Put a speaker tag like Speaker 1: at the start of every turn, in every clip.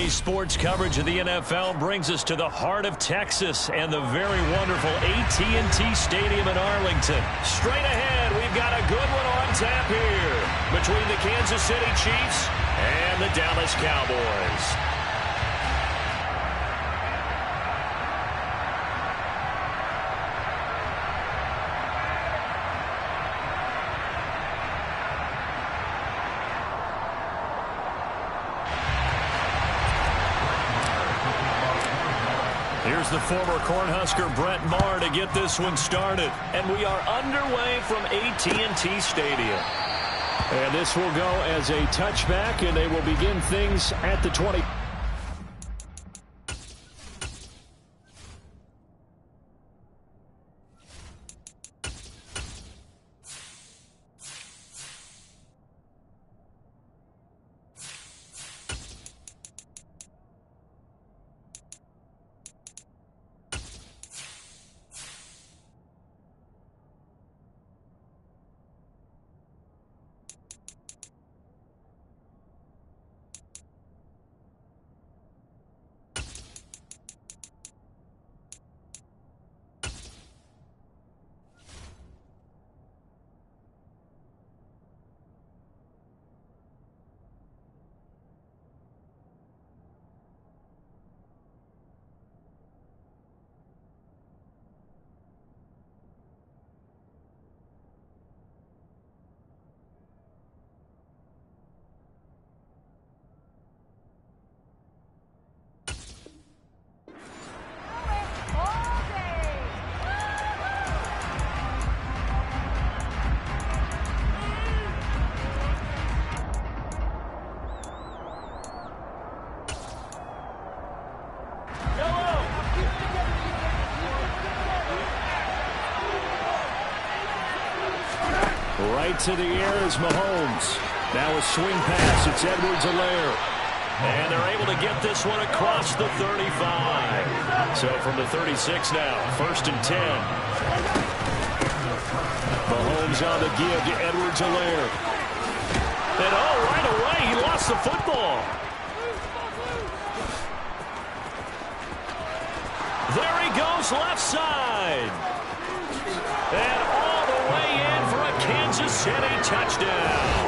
Speaker 1: Today's sports coverage of the NFL brings us to the heart of Texas and the very wonderful AT&T Stadium in Arlington. Straight ahead, we've got a good one on tap here between the Kansas City Chiefs and the Dallas Cowboys. Here's the former Cornhusker Brett Maher to get this one started. And we are underway from AT&T Stadium. And this will go as a touchback, and they will begin things at the 20. Right to the air is Mahomes. Now a swing pass. It's Edwards-Helaire. And they're able to get this one across the 35. So from the 36 now, 1st and 10. Mahomes on the give to Edwards-Helaire. And right away, he lost the football. There he goes, left side. And all the way in for a Kansas City touchdown.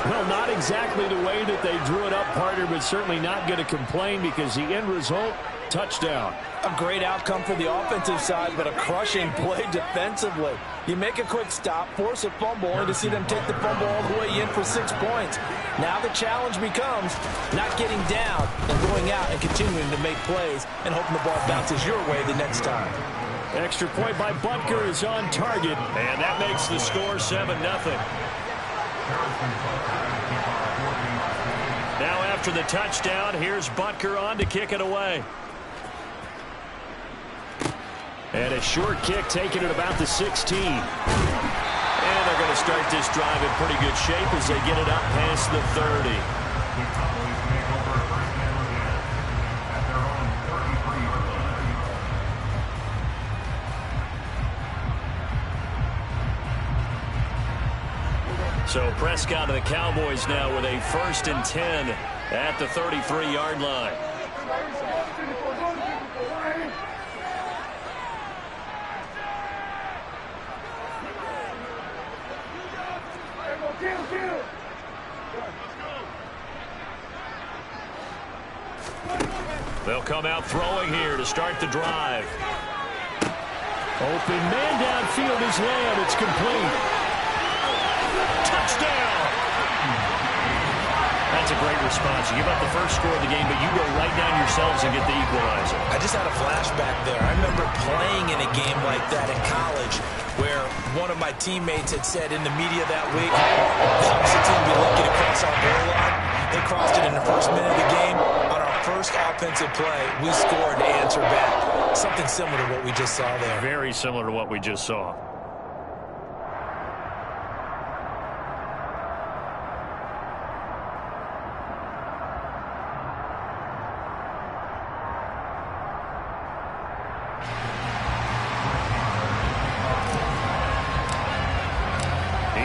Speaker 1: Well, not exactly the way that they drew it up, partner, but certainly not going to complain because the end result, touchdown.
Speaker 2: A great outcome for the offensive side, but a crushing play defensively. You make a quick stop, force a fumble, only to see them take the fumble all the way in for 6 points. Now the challenge becomes not getting down and going out and continuing to make plays and hoping the ball bounces your way the next time.
Speaker 1: Extra point by Butker is on target, and that makes the score 7-0. Now after the touchdown, here's Butker on to kick it away. And a short kick taken at about the 16. And they're going to start this drive in pretty good shape as they get it up past the 30. So Prescott and the Cowboys now with a 1st and 10 at the 33-yard line. They'll come out throwing here to start the drive. Open man downfield is Lamb. It's complete. Touchdown! That's a great response. You give up the first score of the game, but you go right down yourselves and get the equalizer.
Speaker 2: I just had a flashback there. I remember playing in a game like that in college where one of my teammates had said in the media that week, the opposite team would be lucky to cross our goal line. They crossed it in the first minute of the game. On our first offensive play, we scored to answer back. Something similar to what we just saw there.
Speaker 1: Very similar to what we just saw.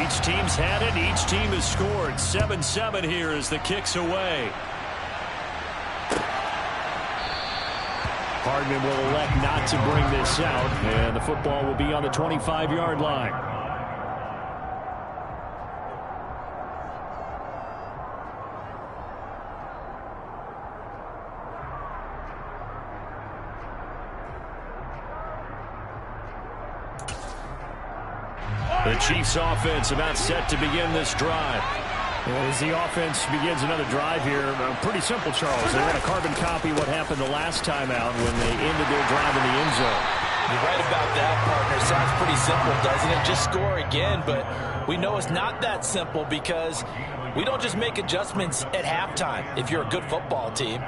Speaker 1: Each team's had it. Each team has scored. 7-7 here as the kick's away. Hardman will elect not to bring this out, and the football will be on the 25-yard line. The Chiefs offense about set to begin this drive. As the offense begins another drive here, pretty simple, Charles. They want to carbon copy what happened the last time out when they ended their drive in the end zone.
Speaker 2: You're right about that, partner. Sounds pretty simple, doesn't it? Just score again, but we know it's not that simple because we don't just make adjustments at halftime if you're a good football team.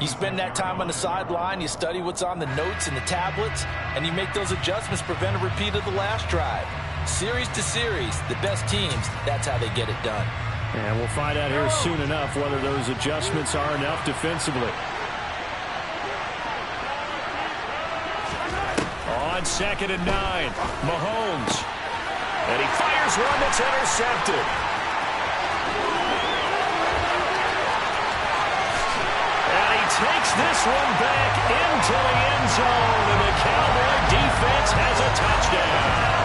Speaker 2: You spend that time on the sideline, you study what's on the notes and the tablets, and you make those adjustments to prevent a repeat of the last drive. Series to series, the best teams, that's how they get it done.
Speaker 1: And we'll find out here soon enough whether those adjustments are enough defensively. On 2nd and 9, Mahomes. And he fires one that's intercepted. And he takes this one back into the end zone. And the Cowboy defense has a touchdown.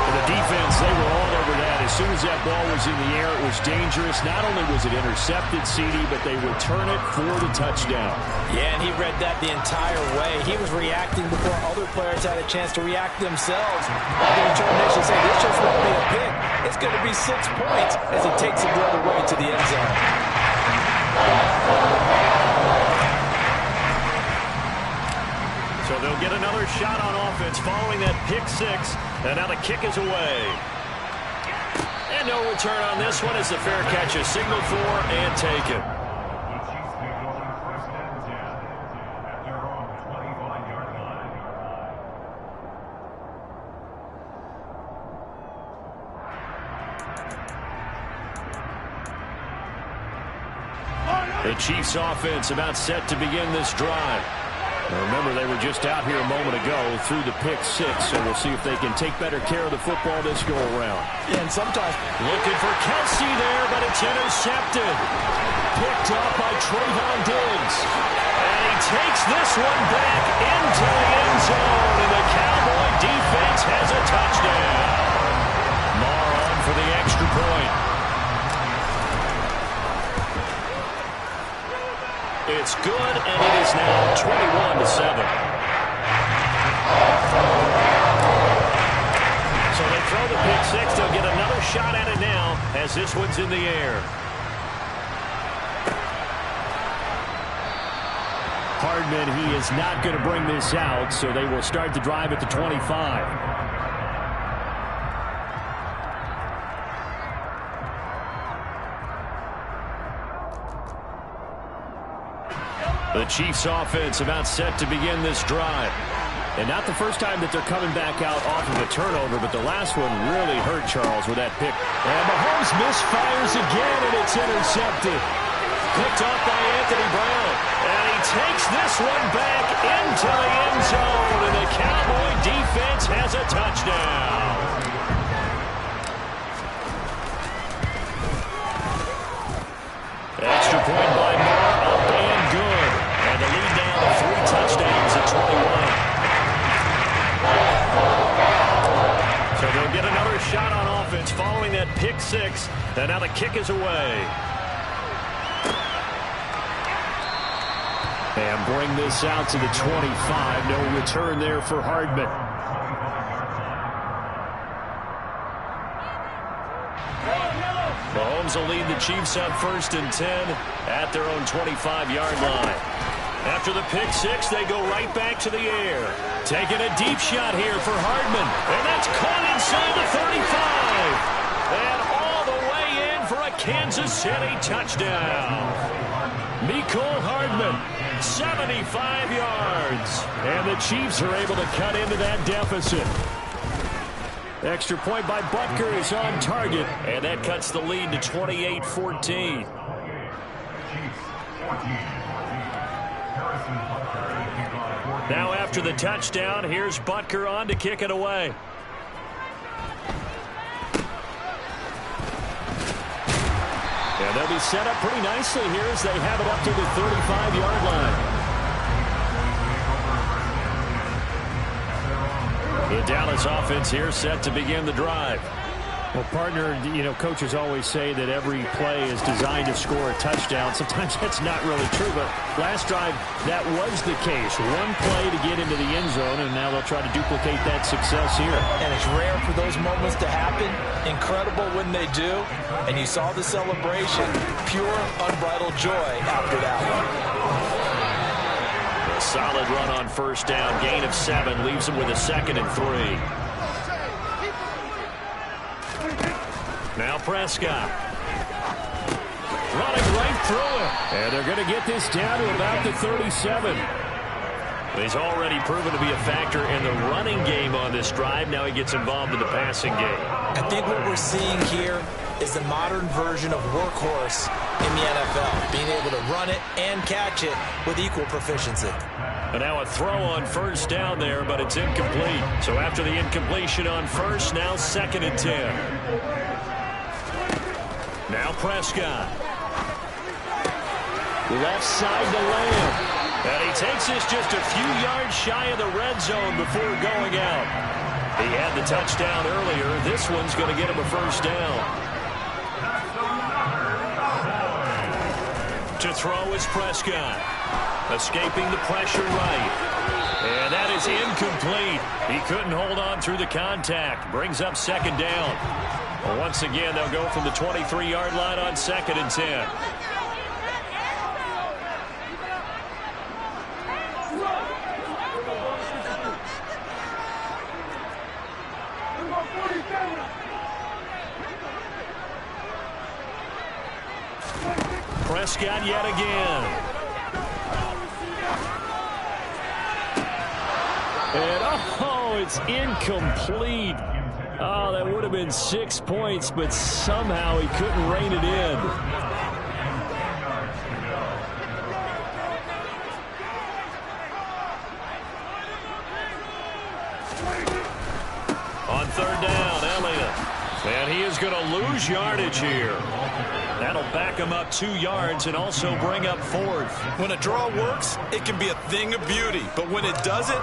Speaker 1: The defense, they were all over that. As soon as that ball was in the air, it was dangerous. Not only was it intercepted, CD, but they return it for the touchdown.
Speaker 2: Yeah, and he read that the entire way. He was reacting before other players had a chance to react themselves. The determination say this just won't be a pick. It's going to be 6 points as he takes it the other way to the end zone.
Speaker 1: So they'll get another shot on offense following that pick 6. And now the kick is away. And no return on this one as the fair catch is signaled for and taken. The Chiefs offense about set to begin this drive. Now remember, they were just out here a moment ago through the pick 6, so we'll see if they can take better care of the football this go-around.
Speaker 2: Yeah, and sometimes
Speaker 1: looking for Kelsey there, but it's intercepted. Picked up by Trayvon Diggs. And he takes this one back into the end zone, and the Cowboy defense has a touchdown. Marr on for the extra point. It's good, and it is now 21-7. So they throw the pick 6. They'll get another shot at it now as this one's in the air. Hardman, he is not going to bring this out, so they will start the drive at the 25. The Chiefs offense about set to begin this drive. And not the first time that they're coming back out off of a turnover, but the last one really hurt Charles with that pick. And Mahomes misfires again, and it's intercepted. Picked up by Anthony Brown. And he takes this one back into the end zone, and the Cowboy defense has a touchdown. Extra point by Marr, up and good. And the lead now to 3 touchdowns at 21. So they'll get another shot on offense following that pick 6. And now the kick is away. And bring this out to the 25. No return there for Hardman. Mahomes will lead the Chiefs on 1st and 10 at their own 25-yard line. After the pick 6, they go right back to the air. Taking a deep shot here for Hardman. And that's caught inside the 35. And all the way in for a Kansas City touchdown. Mecole Hardman, 75 yards. And the Chiefs are able to cut into that deficit. Extra point by Butker is on target, and that cuts the lead to 28-14. Now after the touchdown, here's Butker on to kick it away. be set up pretty nicely here as they have it up to the 35-yard line. The Dallas offense here set to begin the drive.
Speaker 3: Well, partner, coaches always say that every play is designed to score a touchdown. Sometimes that's not really true, but last drive, that was the case. One play to get into the end zone, and now they'll try to duplicate that success here.
Speaker 2: And it's rare for those moments to happen. Incredible when they do. And you saw the celebration. Pure, unbridled joy after that one.
Speaker 1: A solid run on first down. Gain of 7 leaves them with a 2nd and 3. Now Prescott. Running right through it. And they're going to get this down to about the 37. He's already proven to be a factor in the running game on this drive. Now he gets involved in the passing game.
Speaker 2: I think what we're seeing here is the modern version of workhorse in the NFL. Being able to run it and catch it with equal proficiency.
Speaker 1: And now a throw on first down there, but it's incomplete. So after the incompletion on first, now 2nd and 10. Now Prescott. Left side to Lamb. And he takes this just a few yards shy of the red zone before going out. He had the touchdown earlier. This one's going to get him a first down. To throw is Prescott. Escaping the pressure right. And that is incomplete. He couldn't hold on through the contact. Brings up 2nd down. Well, once again, they'll go from the 23-yard line on 2nd and 10. Prescott yet again. And, it's incomplete. Oh, that would have been 6 points, but somehow he couldn't rein it in. On 3rd down, Elliott. And he is going to lose yardage here. That'll back him up 2 yards and also bring up 4th.
Speaker 2: When a draw works, it can be a thing of beauty. But when it doesn't,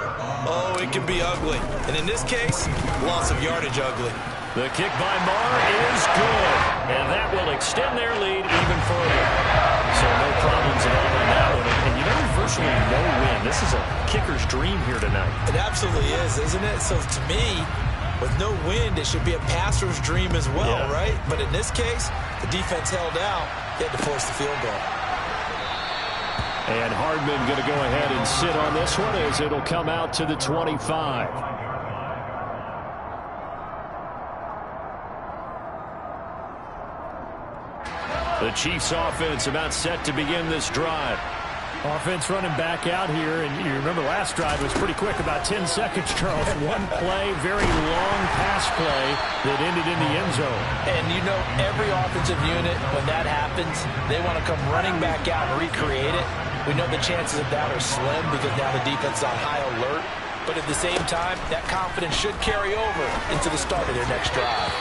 Speaker 2: it can be ugly. And in this case, loss of yardage ugly.
Speaker 1: The kick by Marr is good. And that will extend their lead even further. So no problems at all in that one. And virtually no win. This is a kicker's dream here tonight.
Speaker 2: It absolutely is, isn't it? So to me, with no wind, it should be a passer's dream as well, right? But in this case, the defense held out. They had to force the field goal.
Speaker 1: And Hardman going to go ahead and sit on this one as it'll come out to the 25. The Chiefs offense about set to begin this drive.
Speaker 3: Offense running back out here, and you remember last drive was pretty quick, about 10 seconds, Charles. One play, very long pass play that ended in the end zone.
Speaker 2: And every offensive unit, when that happens, they want to come running back out and recreate it. We know the chances of that are slim because now the defense is on high alert. But at the same time, that confidence should carry over into the start of their next drive.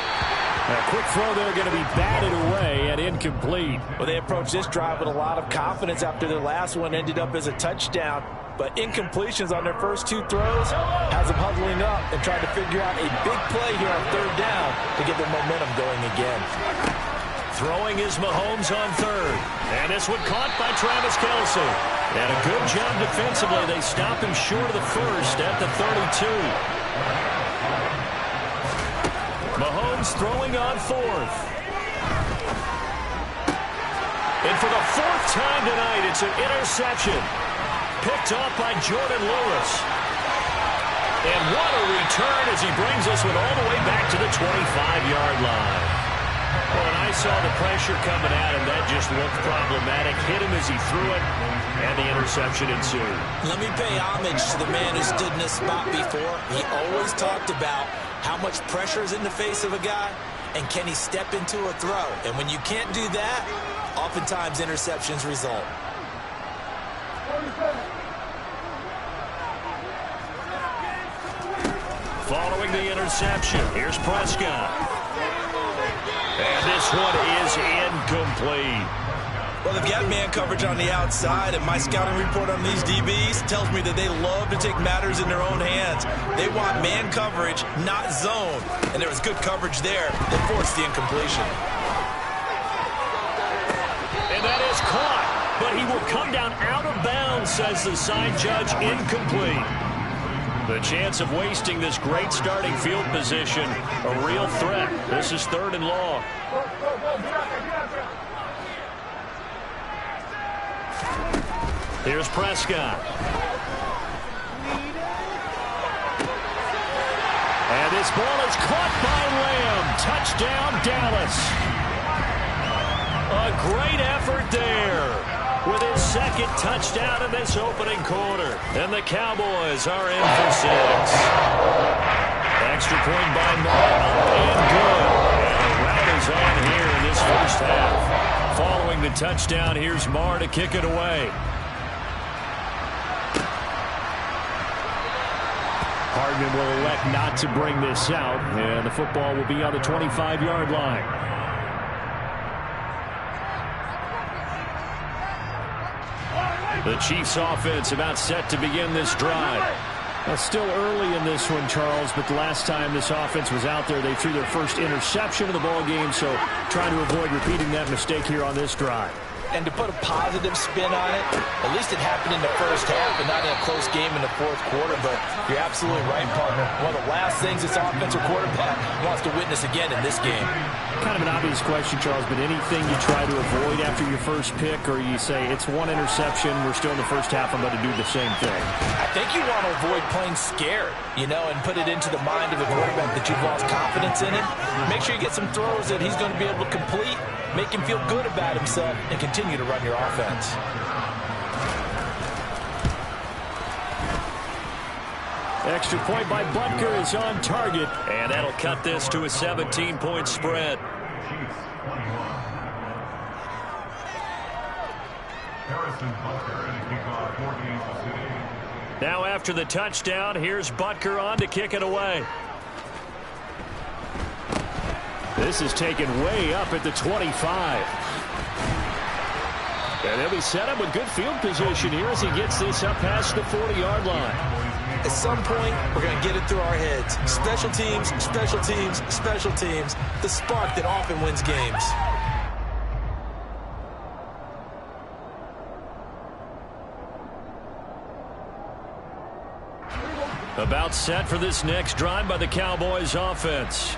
Speaker 3: A quick throw there going to be batted away and incomplete.
Speaker 2: Well, they approached this drive with a lot of confidence after their last one ended up as a touchdown. But incompletions on their first 2 throws has them huddling up and trying to figure out a big play here on 3rd down to get their momentum going again.
Speaker 1: Throwing is Mahomes on 3rd. And this one caught by Travis Kelce. And a good job defensively. They stop him short of the first at the 32. Mahomes throwing on 4th. And for the 4th time tonight, it's an interception. Picked off by Jordan Lewis. And what a return as he brings this one all the way back to the 25-yard line. Well, and I saw the pressure coming at him. That just looked problematic. Hit him as he threw it, and the interception ensued.
Speaker 2: Let me pay homage to the man who stood in this spot before. He always talked about how much pressure is in the face of a guy, and can he step into a throw? And when you can't do that, oftentimes interceptions result.
Speaker 1: Following the interception, here's Prescott. And this one is incomplete.
Speaker 2: Well, they've got man coverage on the outside, and my scouting report on these DBs tells me that they love to take matters in their own hands. They want man coverage, not zone. And there was good coverage there that forced the incompletion.
Speaker 1: And that is caught, but he will come down out of bounds, says the side judge, incomplete. The chance of wasting this great starting field position, a real threat. This is 3rd and long. Here's Prescott. And this ball is caught by Lamb. Touchdown, Dallas. A great effort there with his 2nd touchdown in this opening quarter. And the Cowboys are in for 6. Extra point by Martin, and good. And the rout is on here in this first half. Following the touchdown, here's Marr to kick it away. Hardman will elect not to bring this out, and the football will be on the 25-yard line. The Chiefs offense about set to begin this drive. Still early in this one, Charles, but the last time this offense was out there, they threw their first interception of the ball game, so trying to avoid repeating that mistake here on this drive.
Speaker 2: And to put a positive spin on it, at least it happened in the first half and not in a close game in the 4th quarter. But you're absolutely right, partner. One of the last things this offensive quarterback wants to witness again in this game.
Speaker 3: Kind of an obvious question, Charles, but anything you try to avoid after your first pick, or you say it's one interception, we're still in the first half, I'm going to do the same thing?
Speaker 2: I think you want to avoid playing scared, and put it into the mind of the quarterback that you've lost confidence in him. Make sure you get some throws that he's going to be able to complete, make him feel good about himself, and continue to run your offense.
Speaker 3: Extra point by Butker is on target,
Speaker 1: and that'll cut this to a 17-point spread. Now after the touchdown, here's Butker on to kick it away.
Speaker 3: This is taken way up at the 25. And he'll be set up with good field position here as he gets this up past the 40-yard line.
Speaker 2: At some point, we're going to get it through our heads. Special teams, special teams, special teams. The spark that often wins games.
Speaker 1: About set for this next drive by the Cowboys offense.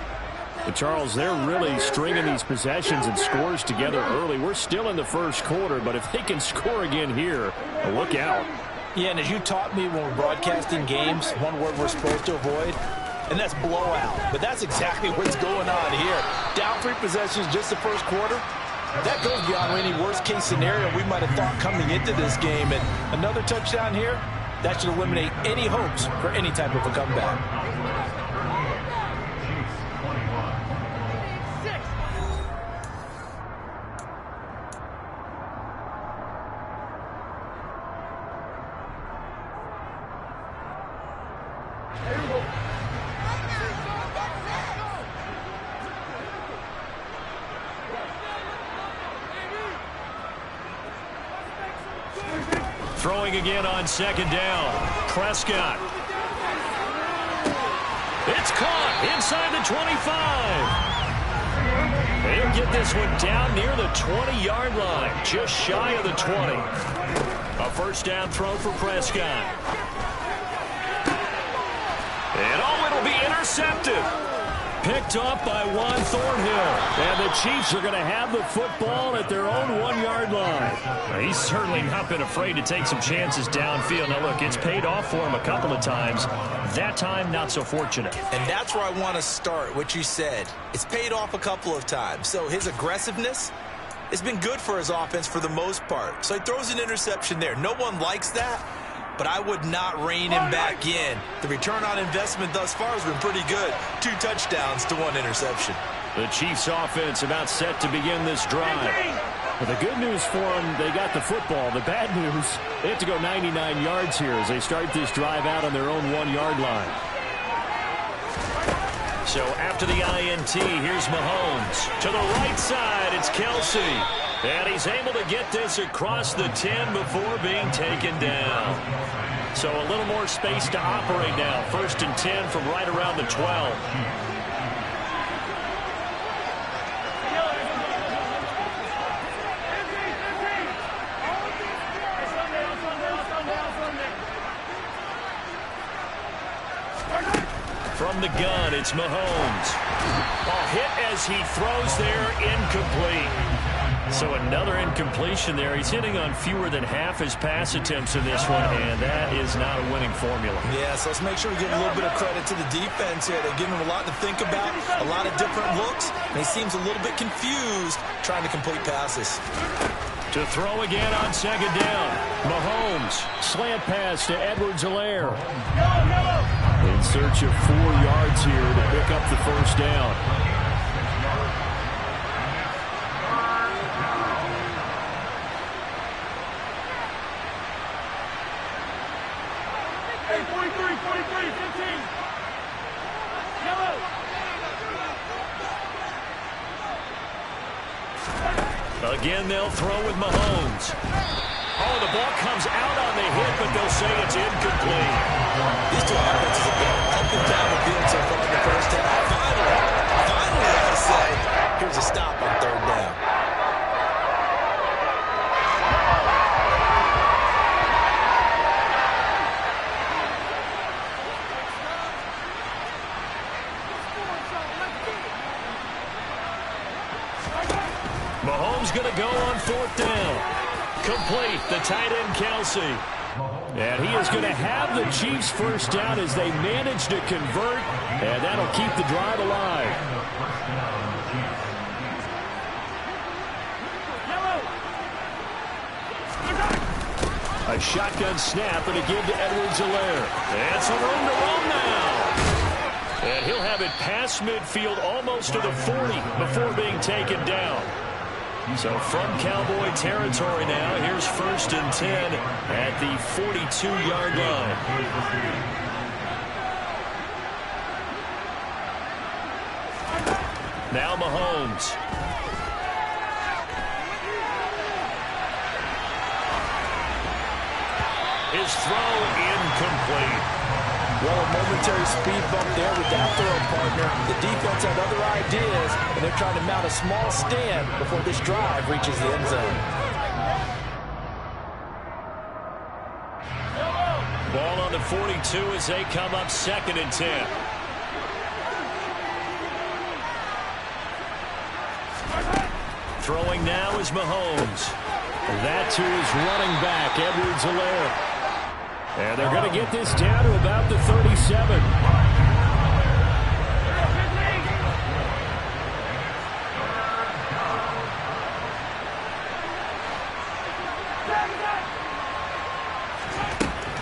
Speaker 3: But Charles, they're really stringing these possessions and scores together early. We're still in the first quarter, but if they can score again here, look out.
Speaker 2: Yeah, and as you taught me when we're broadcasting games, one word we're supposed to avoid, and that's blowout. But that's exactly what's going on here. Down 3 possessions just the first quarter. That goes beyond any worst-case scenario we might have thought coming into this game. And another touchdown here, that should eliminate any hopes for any type of a comeback.
Speaker 1: Throwing again on 2nd down. Prescott. It's caught inside the 25. They'll get this one down near the 20-yard line, just shy of the 20. A first down throw for Prescott. And it'll be intercepted. Picked off by Juan Thornhill. And the Chiefs are going to have the football at their own 1-yard line. He's certainly not been afraid to take some chances downfield. Now, look, it's paid off for him a couple of times. That time, not so fortunate.
Speaker 2: And that's where I want to start, what you said. It's paid off a couple of times. So his aggressiveness has been good for his offense for the most part. So he throws an interception there. No one likes that. But I would not rein him back in. The return on investment thus far has been pretty good. 2 touchdowns to 1 interception.
Speaker 1: The Chiefs offense about set to begin this drive.
Speaker 3: Well, the good news for them, they got the football. The bad news, they have to go 99 yards here as they start this drive out on their own 1-yard line.
Speaker 1: So after the INT, here's Mahomes. To the right side, it's Kelsey. And he's able to get this across the 10 before being taken down. So a little more space to operate now. 1st and 10 from right around the 12. From the gun, it's Mahomes. Hit as he throws there, incomplete. So another incompletion there. He's hitting on fewer than half his pass attempts in this one, and that is not a winning formula.
Speaker 2: Yeah, so let's make sure we give a little bit of credit to the defense here. They're giving him a lot to think about, a lot of different looks, and he seems a little bit confused trying to complete passes.
Speaker 1: To throw again on 2nd down. Mahomes.
Speaker 3: Slant pass to Edwards-Helaire. In search of 4 yards here to pick up the 1st down.
Speaker 4: Hey, 43, 15. Yellow.
Speaker 1: Again, they'll throw with Mahomes. Oh, the ball comes out on the hit, but they'll say it's incomplete.
Speaker 2: These two offenses have been up and down the field so far in the first half. Finally, I say, here's a stop on 3rd down.
Speaker 1: Mahomes going to go on 4th down. Complete, the tight end, Kelsey.
Speaker 3: And he is going to have the Chiefs' 1st down as they manage to convert, and that'll keep the drive alive. A shotgun snap and a give to Edwards-Helaire.
Speaker 1: And some room to run now. And he'll have it past midfield almost to the 40 before being taken down. So from Cowboy territory now, here's 1st and 10 at the 42-yard line. Now Mahomes. His throw incomplete.
Speaker 2: Well, a momentary speed bump there with that throw, partner. The defense had other ideas, and they're trying to mount a small stand before this drive reaches the end zone.
Speaker 1: Ball on the 42 as they come up 2nd and 10. Throwing now is Mahomes.
Speaker 3: That to his running back, Edwards-Helaire. And they're going to get this down to about the 37.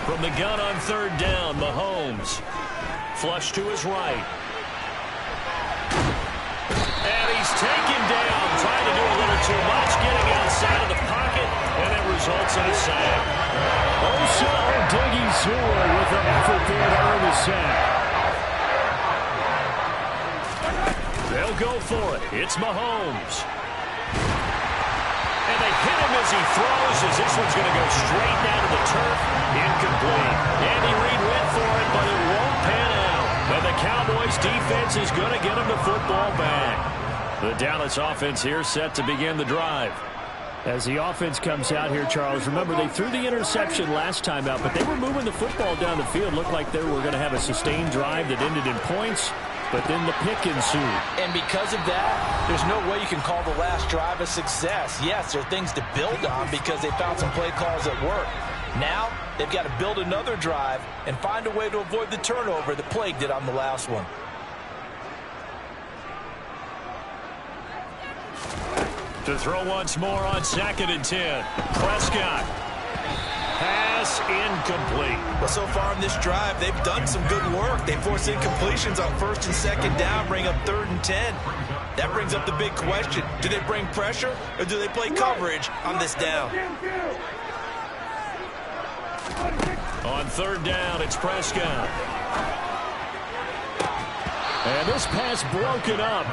Speaker 1: From the gun on 3rd down, Mahomes. Flush to his right. And he's taken down, trying to do a little too much, getting outside of the pocket, and it results in a sack.
Speaker 3: Also digging through with an effort there to earn the sack.
Speaker 1: They'll go for it. It's Mahomes. And they hit him as he throws, as this one's going to go straight down to the turf. Incomplete. Andy Reid went for it, but it won't pan out. And the Cowboys defense is going to get him the football back. The Dallas offense here set to begin the drive.
Speaker 3: As the offense comes out here, Charles, remember they threw the interception last time out, but they were moving the football down the field. Looked like they were going to have a sustained drive that ended in points, but then the pick ensued.
Speaker 2: And because of that, there's no way you can call the last drive a success. Yes, there are things to build on because they found some play calls that work. Now, they've got to build another drive and find a way to avoid the turnover that plagued it on the last one.
Speaker 1: To throw once more on 2nd and 10. Prescott. Pass incomplete.
Speaker 2: Well, so far in this drive, they've done some good work. They force incompletions on 1st and 2nd down, bring up 3rd and 10. That brings up the big question. Do they bring pressure or do they play coverage on this down?
Speaker 1: On 3rd down, it's Prescott.
Speaker 3: And this pass broken up.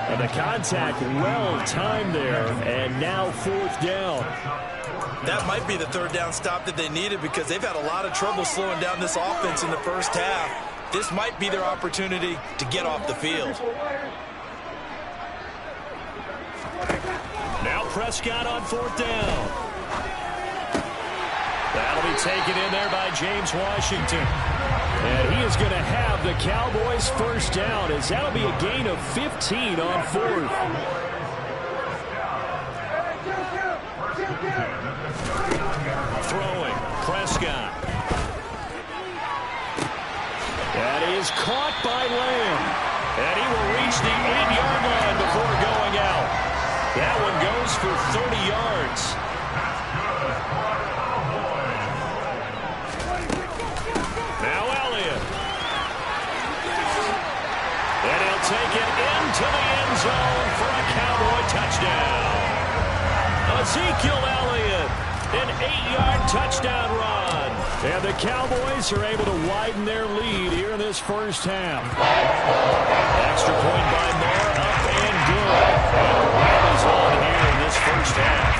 Speaker 3: And the contact well timed there, and now 4th down.
Speaker 2: That might be the 3rd down stop that they needed because they've had a lot of trouble slowing down this offense in the first half. This might be their opportunity to get off the field.
Speaker 1: Now Prescott on 4th down. That'll be taken in there by James Washington.
Speaker 3: And he is going to have the Cowboys' 1st down, as that'll be a gain of 15 on 4th.
Speaker 1: Throwing, Prescott.
Speaker 3: That is caught by Lamb.
Speaker 1: And he will reach the 8-yard line before going out. That one goes for 30 yards. Now Elliott. And he'll take it into the end zone for a Cowboy touchdown. Ezekiel Elliott, an 8-yard touchdown run.
Speaker 3: And the Cowboys are able to widen their lead here in this first half.
Speaker 1: Extra point by Moore, up and good. And the run is on here in this first half.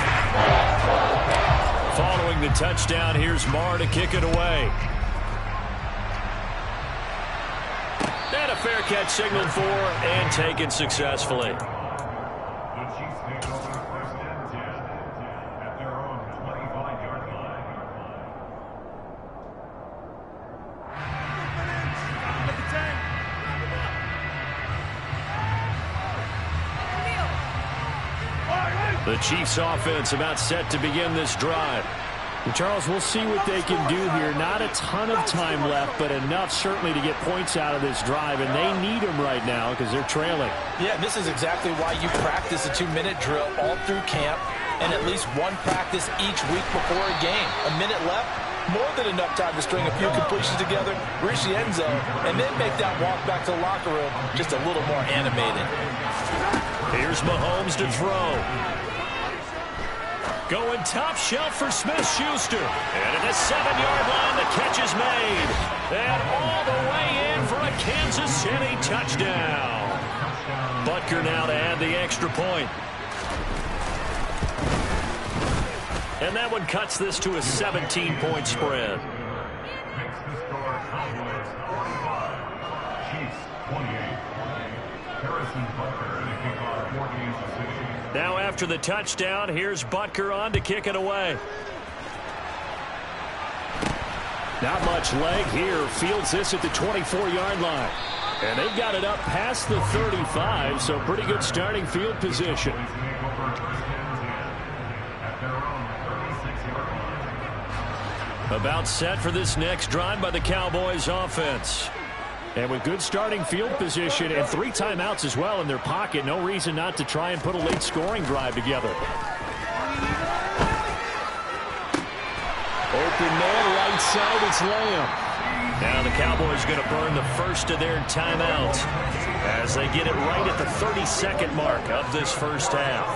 Speaker 1: Following the touchdown, here's Moore to kick it away. And a fair catch signaled for and taken successfully. The Chiefs offense about set to begin this drive.
Speaker 3: And Charles, we'll see what they can do here. Not a ton of time left, but enough certainly to get points out of this drive, and they need them right now because they're trailing.
Speaker 2: Yeah, this is exactly why you practice a 2-minute drill all through camp and at least one practice each week before a game. A minute left, more than enough time to string a few completions together, reach the end zone, and then make that walk back to the locker room just a little more animated.
Speaker 1: Here's Mahomes to throw. Going top shelf for Smith-Schuster. And at the 7-yard line, the catch is made. And all the way in for a Kansas City touchdown. Butker now to add the extra point. And that one cuts this to a 17-point spread. Now after the touchdown, here's Butker on to kick it away.
Speaker 3: Not much leg here. Fields this at the 24-yard line. And they've got it up past the 35, so pretty good starting field position.
Speaker 1: About set for this next drive by the Cowboys offense.
Speaker 3: And with good starting field position and 3 timeouts as well in their pocket, no reason not to try and put a late scoring drive together. Open man right side, it's Lamb.
Speaker 1: Now the Cowboys going to burn the first of their timeouts as they get it right at the 32nd mark of this first half.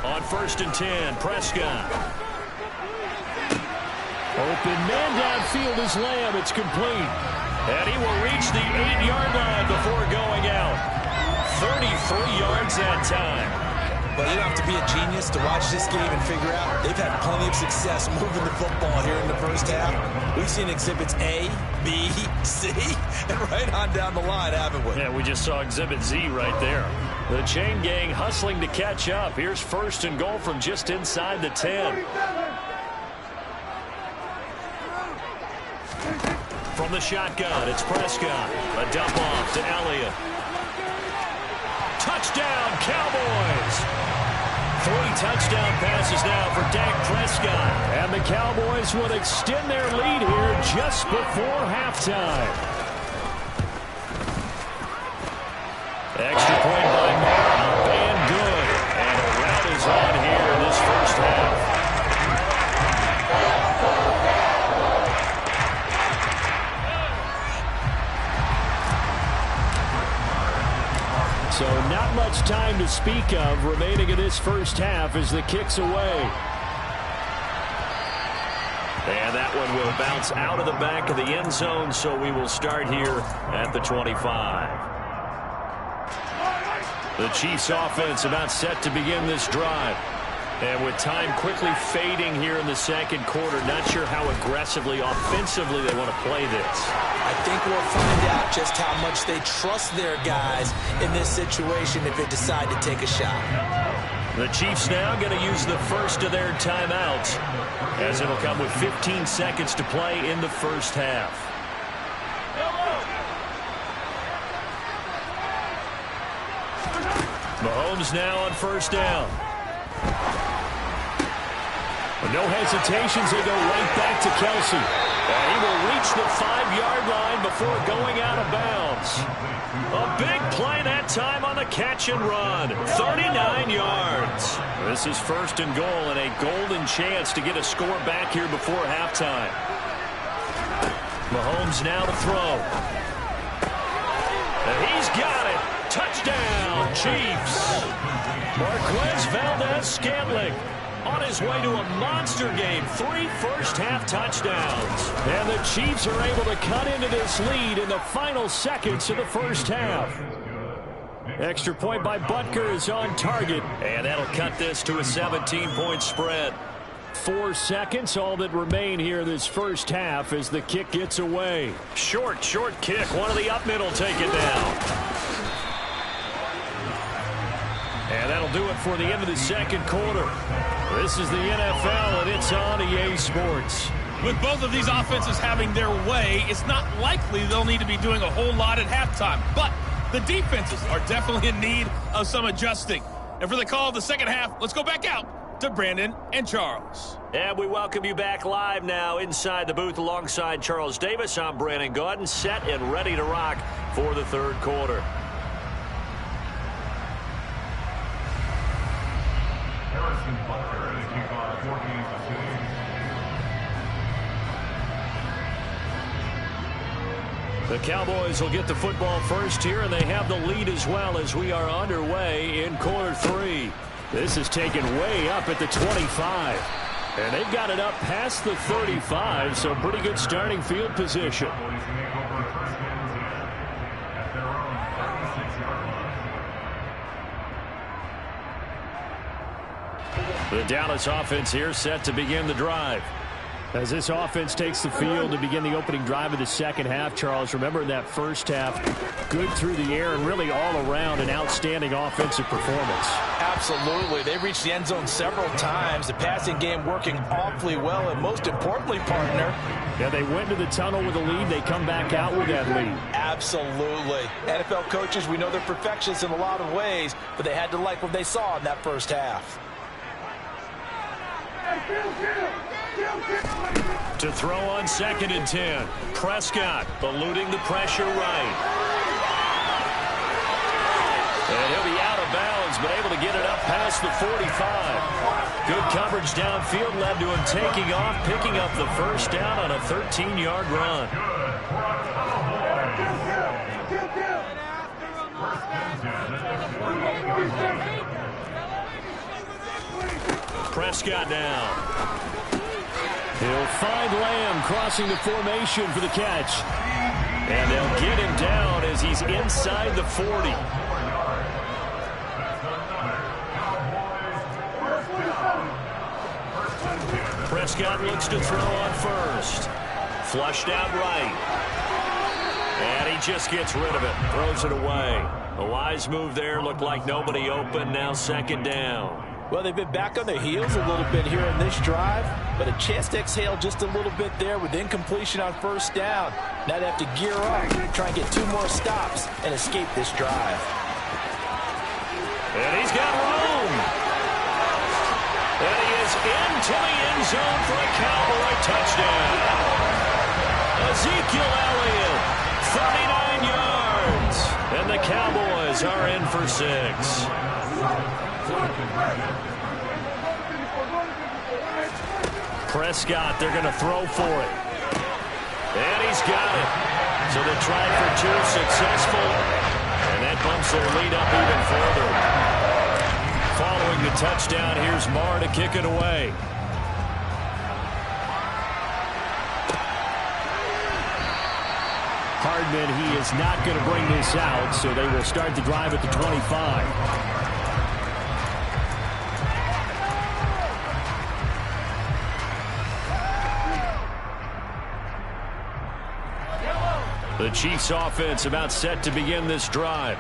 Speaker 1: On 1st and 10, Prescott.
Speaker 3: Open man downfield is Lamb. It's complete.
Speaker 1: And he will reach the 8-yard line before going out. 33 yards that time.
Speaker 2: Well, you don't have to be a genius to watch this game and figure out they've had plenty of success moving the football here in the first half. We've seen exhibits A, B, C, and right on down the line, haven't we?
Speaker 1: Yeah, we just saw exhibit Z right there. The chain gang hustling to catch up. Here's 1st and goal from just inside the 10. From the shotgun, it's Prescott. A dump off to Elliott. Touchdown, Cowboys! 3 touchdown passes now for Dak Prescott.
Speaker 3: And the Cowboys will extend their lead here just before halftime.
Speaker 1: Extra point by Moore, up and good. And a rout is on here in this first half.
Speaker 3: So not much time to speak of remaining in this first half as the kick's away.
Speaker 1: one will bounce out of the back of the end zone, so we will start here at the 25. The Chiefs offense about set to begin this drive. And with time quickly fading here in the second quarter, not sure how aggressively, offensively they want to play this.
Speaker 2: I think we'll find out just how much they trust their guys in this situation if they decide to take a shot.
Speaker 1: The Chiefs now going to use the first of their timeouts, as it'll come with 15 seconds to play in the first half. Mahomes now on first down. With no hesitations, they go right back to Kelsey. And he will reach the 5-yard line before going out of bounds. A big play that time on the catch and run. 39 yards. This is first and goal and a golden chance to get a score back here before halftime. Mahomes now to throw. And he's got it. Touchdown, Chiefs. Marquez Valdez-Scantling on his way to a monster game. 3 first-half touchdowns. And the Chiefs are able to cut into this lead in the final seconds of the first half. Extra point by Butker is on target. And that'll cut this to a 17-point spread. 4 seconds, all that remain here this first half as the kick gets away. Short kick. One of the up middle take it down. And that'll do it for the end of the second quarter. This is the NFL, and it's on EA Sports.
Speaker 5: With both of these offenses having their way, it's not likely they'll need to be doing a whole lot at halftime. But the defenses are definitely in need of some adjusting. And for the call of the second half, let's go back out to Brandon and Charles.
Speaker 1: And we welcome you back live now inside the booth alongside Charles Davis. I'm Brandon Gaudin, set and ready to rock for the third quarter. The Cowboys will get the football first here, and they have the lead as well as we are underway in quarter 3. This is taken way up at the 25. And they've got it up past the 35, so pretty good starting field position. The Dallas offense here set to begin the drive. As this offense takes the field to begin the opening drive of the second half, Charles, remember in that first half, good through the air and really all around an outstanding offensive performance.
Speaker 2: Absolutely. They reached the end zone several times. The passing game working awfully well, and most importantly, partner.
Speaker 3: Yeah, they went to the tunnel with a lead. They come back out with that lead.
Speaker 2: Absolutely. NFL coaches, we know they're perfectionists in a lot of ways, but they had to like what they saw in that first half.
Speaker 1: To throw on 2nd and 10. Prescott eluding the pressure right. And he'll be out of bounds, but able to get it up past the 45. Good coverage downfield led to him taking off, picking up the first down on a 13-yard run. Prescott now. He'll find Lamb crossing the formation for the catch. And they'll get him down as he's inside the 40. Prescott looks to throw on first. Flushed out right. And he just gets rid of it. Throws it away. A wise move there. Looked like nobody open. Now 2nd down.
Speaker 2: Well, they've been back on their heels a little bit here in this drive, but a chance to exhale just a little bit there with incompletion on first down. Now they have to gear up, try and get 2 more stops, and escape this drive.
Speaker 1: And he's got room. And he is into the end zone for a Cowboy touchdown. Ezekiel Elliott, 39 yards. And the Cowboys are in for 6. Prescott, they're going to throw for it. And he's got it. So they tried for 2, successful. And that bumps their lead up even further. Following the touchdown, here's Marr to kick it away.
Speaker 3: lineman, he is not going to bring this out, so they will start the drive at the 25.
Speaker 1: The Chiefs offense about set to begin this drive.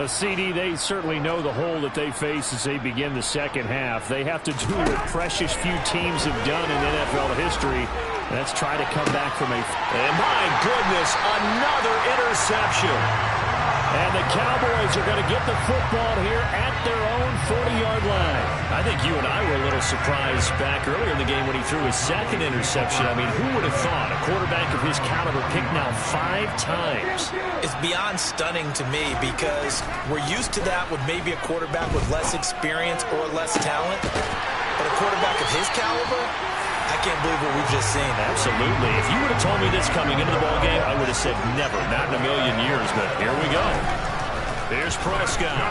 Speaker 3: CD, they certainly know the hole that they face as they begin the second half. They have to do what precious few teams have done in NFL history. That's try to come back from a...
Speaker 1: And my goodness, another interception.
Speaker 3: And the Cowboys are going to get the football here at their own 40-yard line.
Speaker 1: I think you and I were a little surprised back earlier in the game when he threw his second interception. I mean, who would have thought a quarterback of his caliber picked now 5 times?
Speaker 2: It's beyond stunning to me because we're used to that with maybe a quarterback with less experience or less talent. But a quarterback of his caliber, I can't believe what we've just seen.
Speaker 1: Absolutely. If you would have told me this coming into the ballgame, I would have said never, not in a million years. But here we go. Here's Prescott.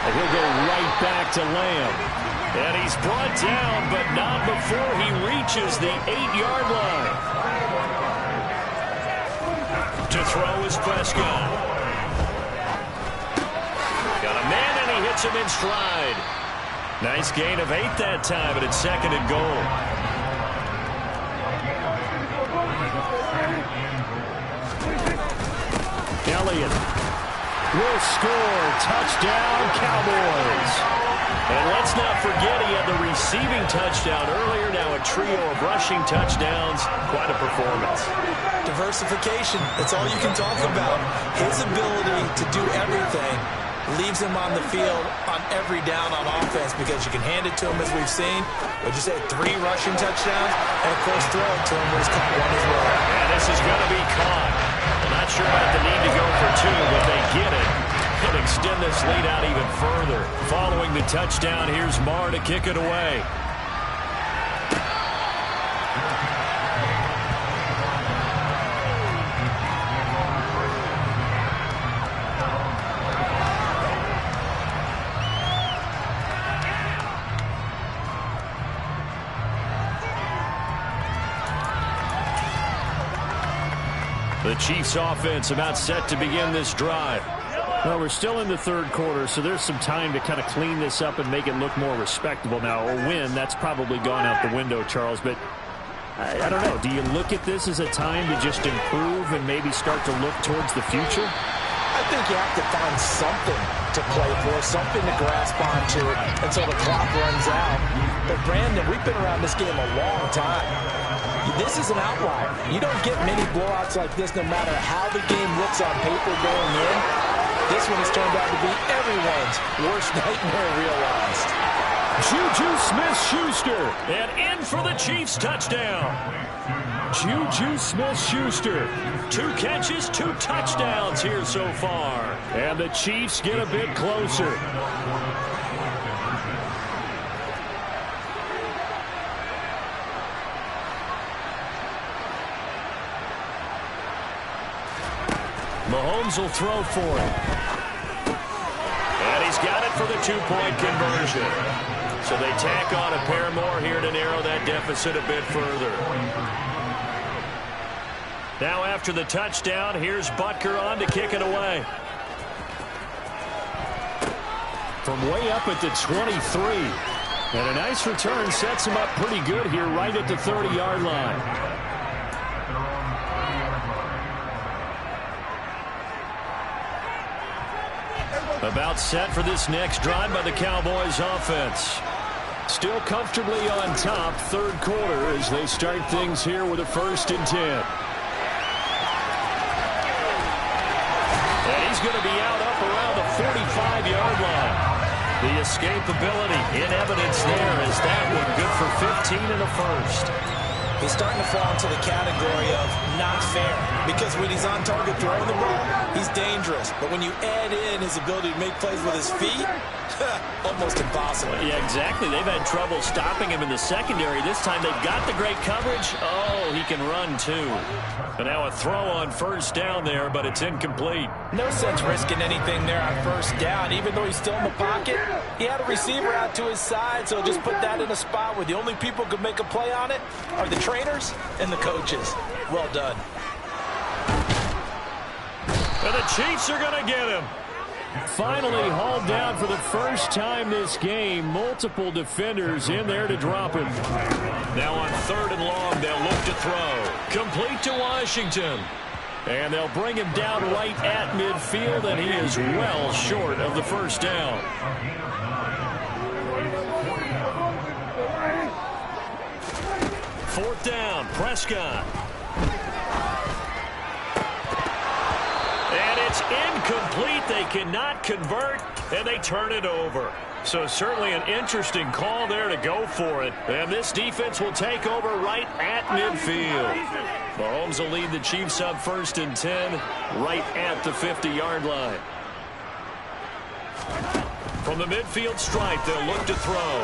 Speaker 3: He'll go right back to Lamb.
Speaker 1: And he's brought down, but not before he reaches the 8-yard line. To throw is Prescott. Got a man, and he hits him in stride. Nice gain of 8 that time, but it's 2nd and goal.
Speaker 3: Elliott will score. Touchdown, Cowboys.
Speaker 1: And let's not forget he had the receiving touchdown earlier. Now a trio of rushing touchdowns. Quite a performance.
Speaker 2: Diversification. That's all you can talk about. His ability to do everything leaves him on the field on every down on offense because you can hand it to him as we've seen. But you said 3 rushing touchdowns and, of course, throw it to him where he's caught 1 as well.
Speaker 1: And this is going to be caught. I'm not sure about the need to go for 2, but they get it. Could extend this lead out even further. Following the touchdown, here's Marr to kick it away. The Chiefs offense about set to begin this drive.
Speaker 3: Well, we're still in the third quarter, so there's some time to kind of clean this up and make it look more respectable. Now, a win, that's probably gone out the window, Charles, but I don't know. Do you look at this as a time to just improve and maybe start to look towards the future?
Speaker 2: I think you have to find something to play for, something to grasp onto until the clock runs out. But, Brandon, we've been around this game a long time. This is an outlier. You don't get many blowouts like this no matter how the game looks on paper going in. This one has turned out to be everyone's worst nightmare realized.
Speaker 3: Juju Smith-Schuster.
Speaker 1: And in for the Chiefs touchdown.
Speaker 3: Juju Smith-Schuster.
Speaker 1: 2 catches, 2 touchdowns here so far.
Speaker 3: And the Chiefs get a bit closer.
Speaker 1: Mahomes will throw for it. And he's got it for the 2-point conversion. So they tack on a pair more here to narrow that deficit a bit further. Now after the touchdown, here's Butker on to kick it away.
Speaker 3: From way up at the 23. And a nice return sets him up pretty good here right at the 30-yard line.
Speaker 1: About set for this next drive by the Cowboys offense.
Speaker 3: Still comfortably on top, third quarter, as they start things here with a 1st and 10.
Speaker 1: And he's going to be out up around the 45-yard line. The escapability in evidence there as that one good for 15 in the 1st.
Speaker 2: He's starting to fall into the category of not fair because when he's on target throwing the ball, he's dangerous. But when you add in his ability to make plays with his feet, almost impossible.
Speaker 1: Yeah, exactly. They've had trouble stopping him in the secondary. This time they've got the great coverage. Oh, he can run too. But now a throw on 1st down there, but it's incomplete.
Speaker 2: No sense risking anything there on 1st down. Even though he's still in the pocket, he had a receiver out to his side, so just put that in a spot where the only people who could make a play on it are the trainers and the coaches. Well done.
Speaker 1: And the Chiefs are going to get him.
Speaker 3: Finally hauled down for the first time this game. Multiple defenders in there to drop him.
Speaker 1: Now on 3rd and long, they'll look to throw. Complete to Washington. And they'll bring him down right at midfield, and he is well short of the first down. Fourth down, Prescott. And it's incomplete. They cannot convert, and they turn it over. So certainly an interesting call there to go for it. And this defense will take over right at midfield. Mahomes will lead the Chiefs up 1st and 10 right at the 50-yard line. From the midfield stripe, they'll look to throw.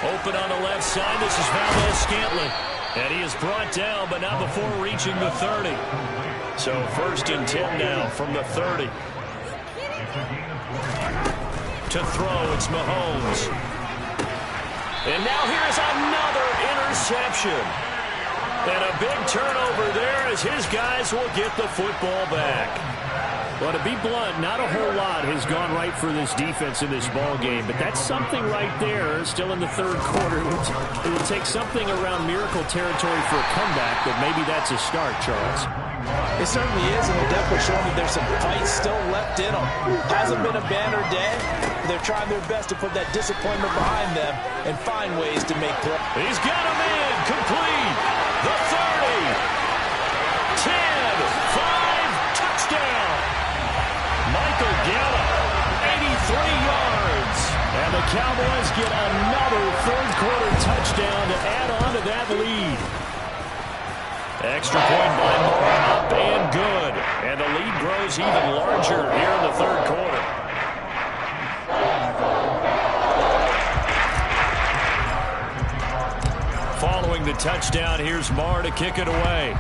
Speaker 1: Open on the left side. This is Valdez-Scantling. And he is brought down, but not before reaching the 30. So 1st and 10 now from the 30. To throw, it's Mahomes. And now here's another interception. And a big turnover there as his guys will get the football back. Well, to be blunt, not a whole lot has gone right for this defense in this ball game, but that's something right there. Still in the 3rd quarter. It would take something around miracle territory for a comeback, but maybe that's a start, Charles.
Speaker 2: It certainly is, and they're definitely showing that there's some fight still left in them. Hasn't been a banner day. They're trying their best to put that disappointment behind them and find ways to make plays.
Speaker 1: He's got a man complete. The 30. 10. 5. Touchdown. Michael Gallup, 83 yards. And the Cowboys get another 3rd quarter touchdown to add on to that lead. Extra point by Moore, up and good. And the lead grows even larger here in the 3rd quarter. Following the touchdown, here's Moore to kick it away.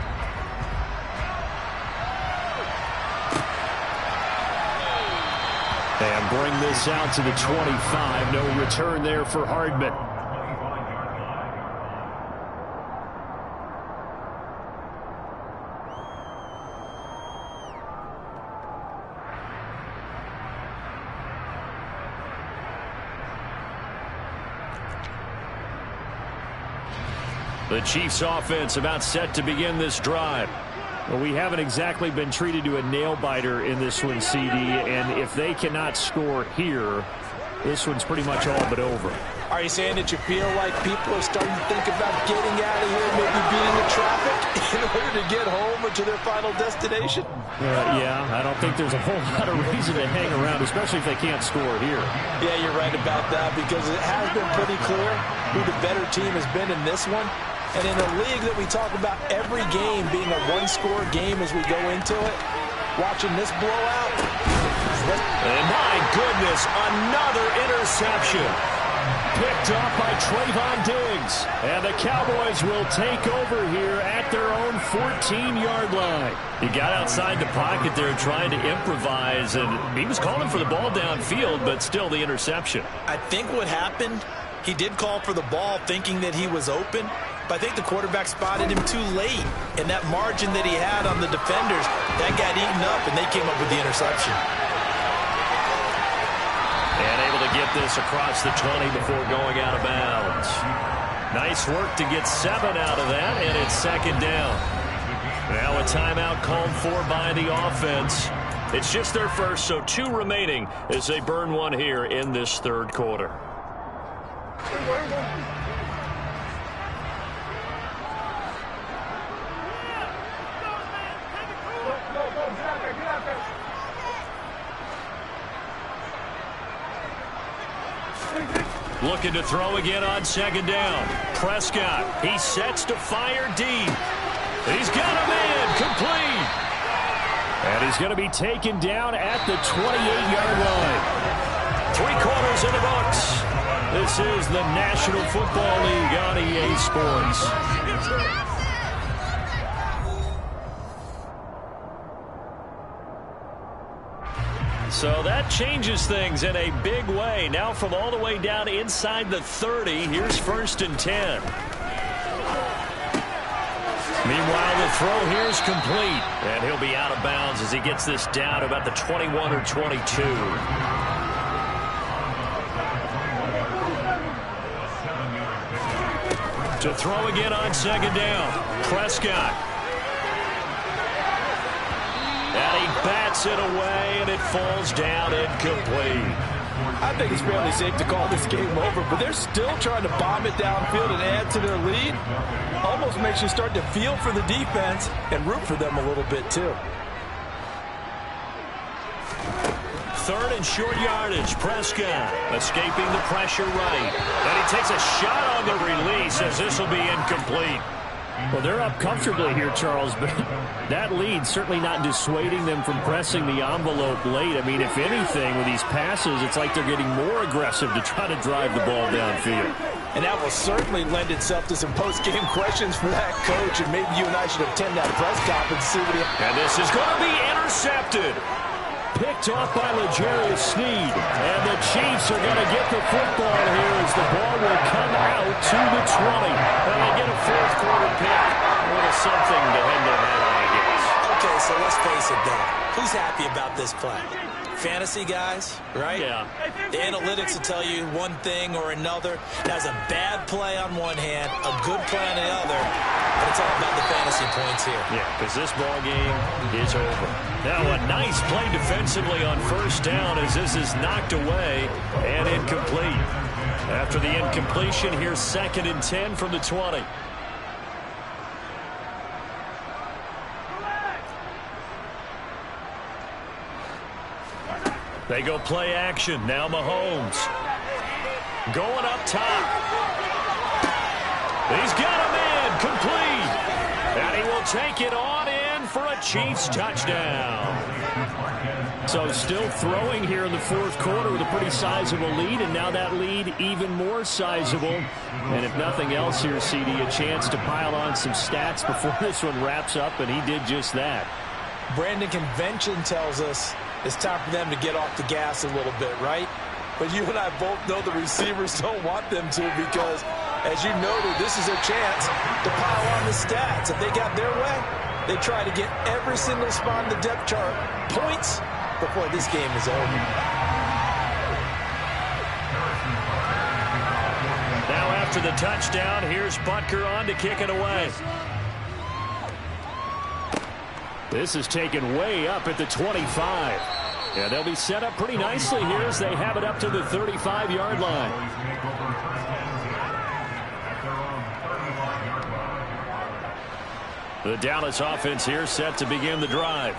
Speaker 1: And bring this out to the 25. No return there for Hardman. The Chiefs offense about set to begin this drive. Well, we haven't exactly been treated to a nail-biter in this one, CD, and if they cannot score here, this one's pretty much all but over.
Speaker 2: Are you saying that you feel like people are starting to think about getting out of here, maybe beating the traffic in order to get home or to their final destination?
Speaker 3: Yeah, I don't think there's a whole lot of reason to hang around, especially if they can't score here.
Speaker 2: Yeah, you're right about that, because it has been pretty clear who the better team has been in this one. And in a league that we talk about every game being a one-score game as we go into it, watching this blowout.
Speaker 1: And my goodness, another interception. Picked off by Trayvon Diggs. And the Cowboys will take over here at their own 14-yard line. He got outside the pocket there trying to improvise, and he was calling for the ball downfield, but still the interception.
Speaker 2: I think what happened, he did call for the ball thinking that he was open, but I think the quarterback spotted him too late. And that margin that he had on the defenders, that got eaten up, and they came up with the interception.
Speaker 1: And able to get this across the 20 before going out of bounds. Nice work to get 7 out of that, and it's 2nd down. Now a timeout called for by the offense. It's just their first, so 2 remaining as they burn one here in this 3rd quarter. Looking to throw again on 2nd down. Prescott, he sets to fire deep. He's got a man complete. And he's going to be taken down at the 28-yard line. 3 quarters in the books. This is the National Football League on EA Sports. So that changes things in a big way. Now from all the way down inside the 30, here's 1st and 10. Meanwhile, the throw here is complete. And he'll be out of bounds as he gets this down to about the 21 or 22. To throw again on second down. Prescott. And he bats it away, and it falls down incomplete.
Speaker 2: I think it's fairly safe to call this game over, but they're still trying to bomb it downfield and add to their lead. Almost makes you start to feel for the defense and root for them a little bit too.
Speaker 1: Third and short yardage. Prescott escaping the pressure right. And he takes a shot on the release as this will be incomplete.
Speaker 3: Well, they're up comfortably here, Charles, but that lead certainly not dissuading them from pressing the envelope late. I mean, if anything, with these passes, it's like they're getting more aggressive to try to drive the ball downfield.
Speaker 2: And that will certainly lend itself to some post-game questions for that coach, and maybe you and I should attend that press conference and see what he...
Speaker 1: And this is going to be intercepted.
Speaker 3: Picked off by L'Jarius Sneed. And the Chiefs are going to get the football here as the ball will come out to the 20.
Speaker 1: And they get a fourth quarter pick. A little something to hang their hat on, I guess.
Speaker 2: Okay, so let's face it, though. Who's happy about this play? Fantasy guys, right?
Speaker 1: Yeah.
Speaker 2: The analytics will tell you one thing or another. That's a bad play on one hand, a good play on the other, but it's all about the fantasy points here.
Speaker 1: Yeah, because this ball game is over. Now a nice play defensively on first down as this is knocked away and incomplete. After the incompletion, here's 2nd and 10 from the 20. They go play action. Now Mahomes. Going up top. He's got a man complete. And he will take it on in for a Chiefs touchdown.
Speaker 3: So still throwing here in the fourth quarter with a pretty sizable lead, and now that lead even more sizable. And if nothing else here, CD, a chance to pile on some stats before this one wraps up, and he did just that.
Speaker 2: Brandon, convention tells us it's time for them to get off the gas a little bit, right? But you and I both know the receivers don't want them to because, as you noted, this is a chance to pile on the stats. If they got their way, they try to get every single spot in the depth chart points before this game is over.
Speaker 1: Now after the touchdown, here's Butker on to kick it away.
Speaker 3: This is taken way up at the 25. Yeah, they'll be set up pretty nicely here as they have it up to the 35-yard line. The Dallas offense here set to begin the drive.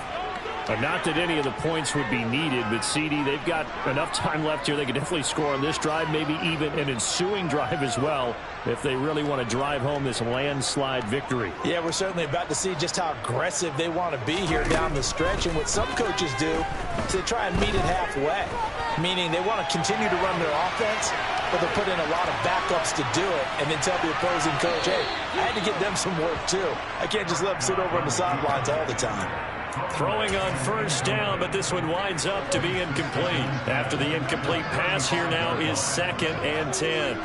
Speaker 3: Not that any of the points would be needed, but CD, they've got enough time left here. They can definitely score on this drive, maybe even an ensuing drive as well, if they really want to drive home this landslide victory.
Speaker 2: Yeah, we're certainly about to see just how aggressive they want to be here down the stretch. And what some coaches do is they try and meet it halfway, meaning they want to continue to run their offense, but they'll put in a lot of backups to do it and then tell the opposing coach, hey, I had to get them some work too. I can't just let them sit over on the sidelines all the time.
Speaker 1: Throwing on first down, but this one winds up to be incomplete. After the incomplete pass, here now is 2nd and 10.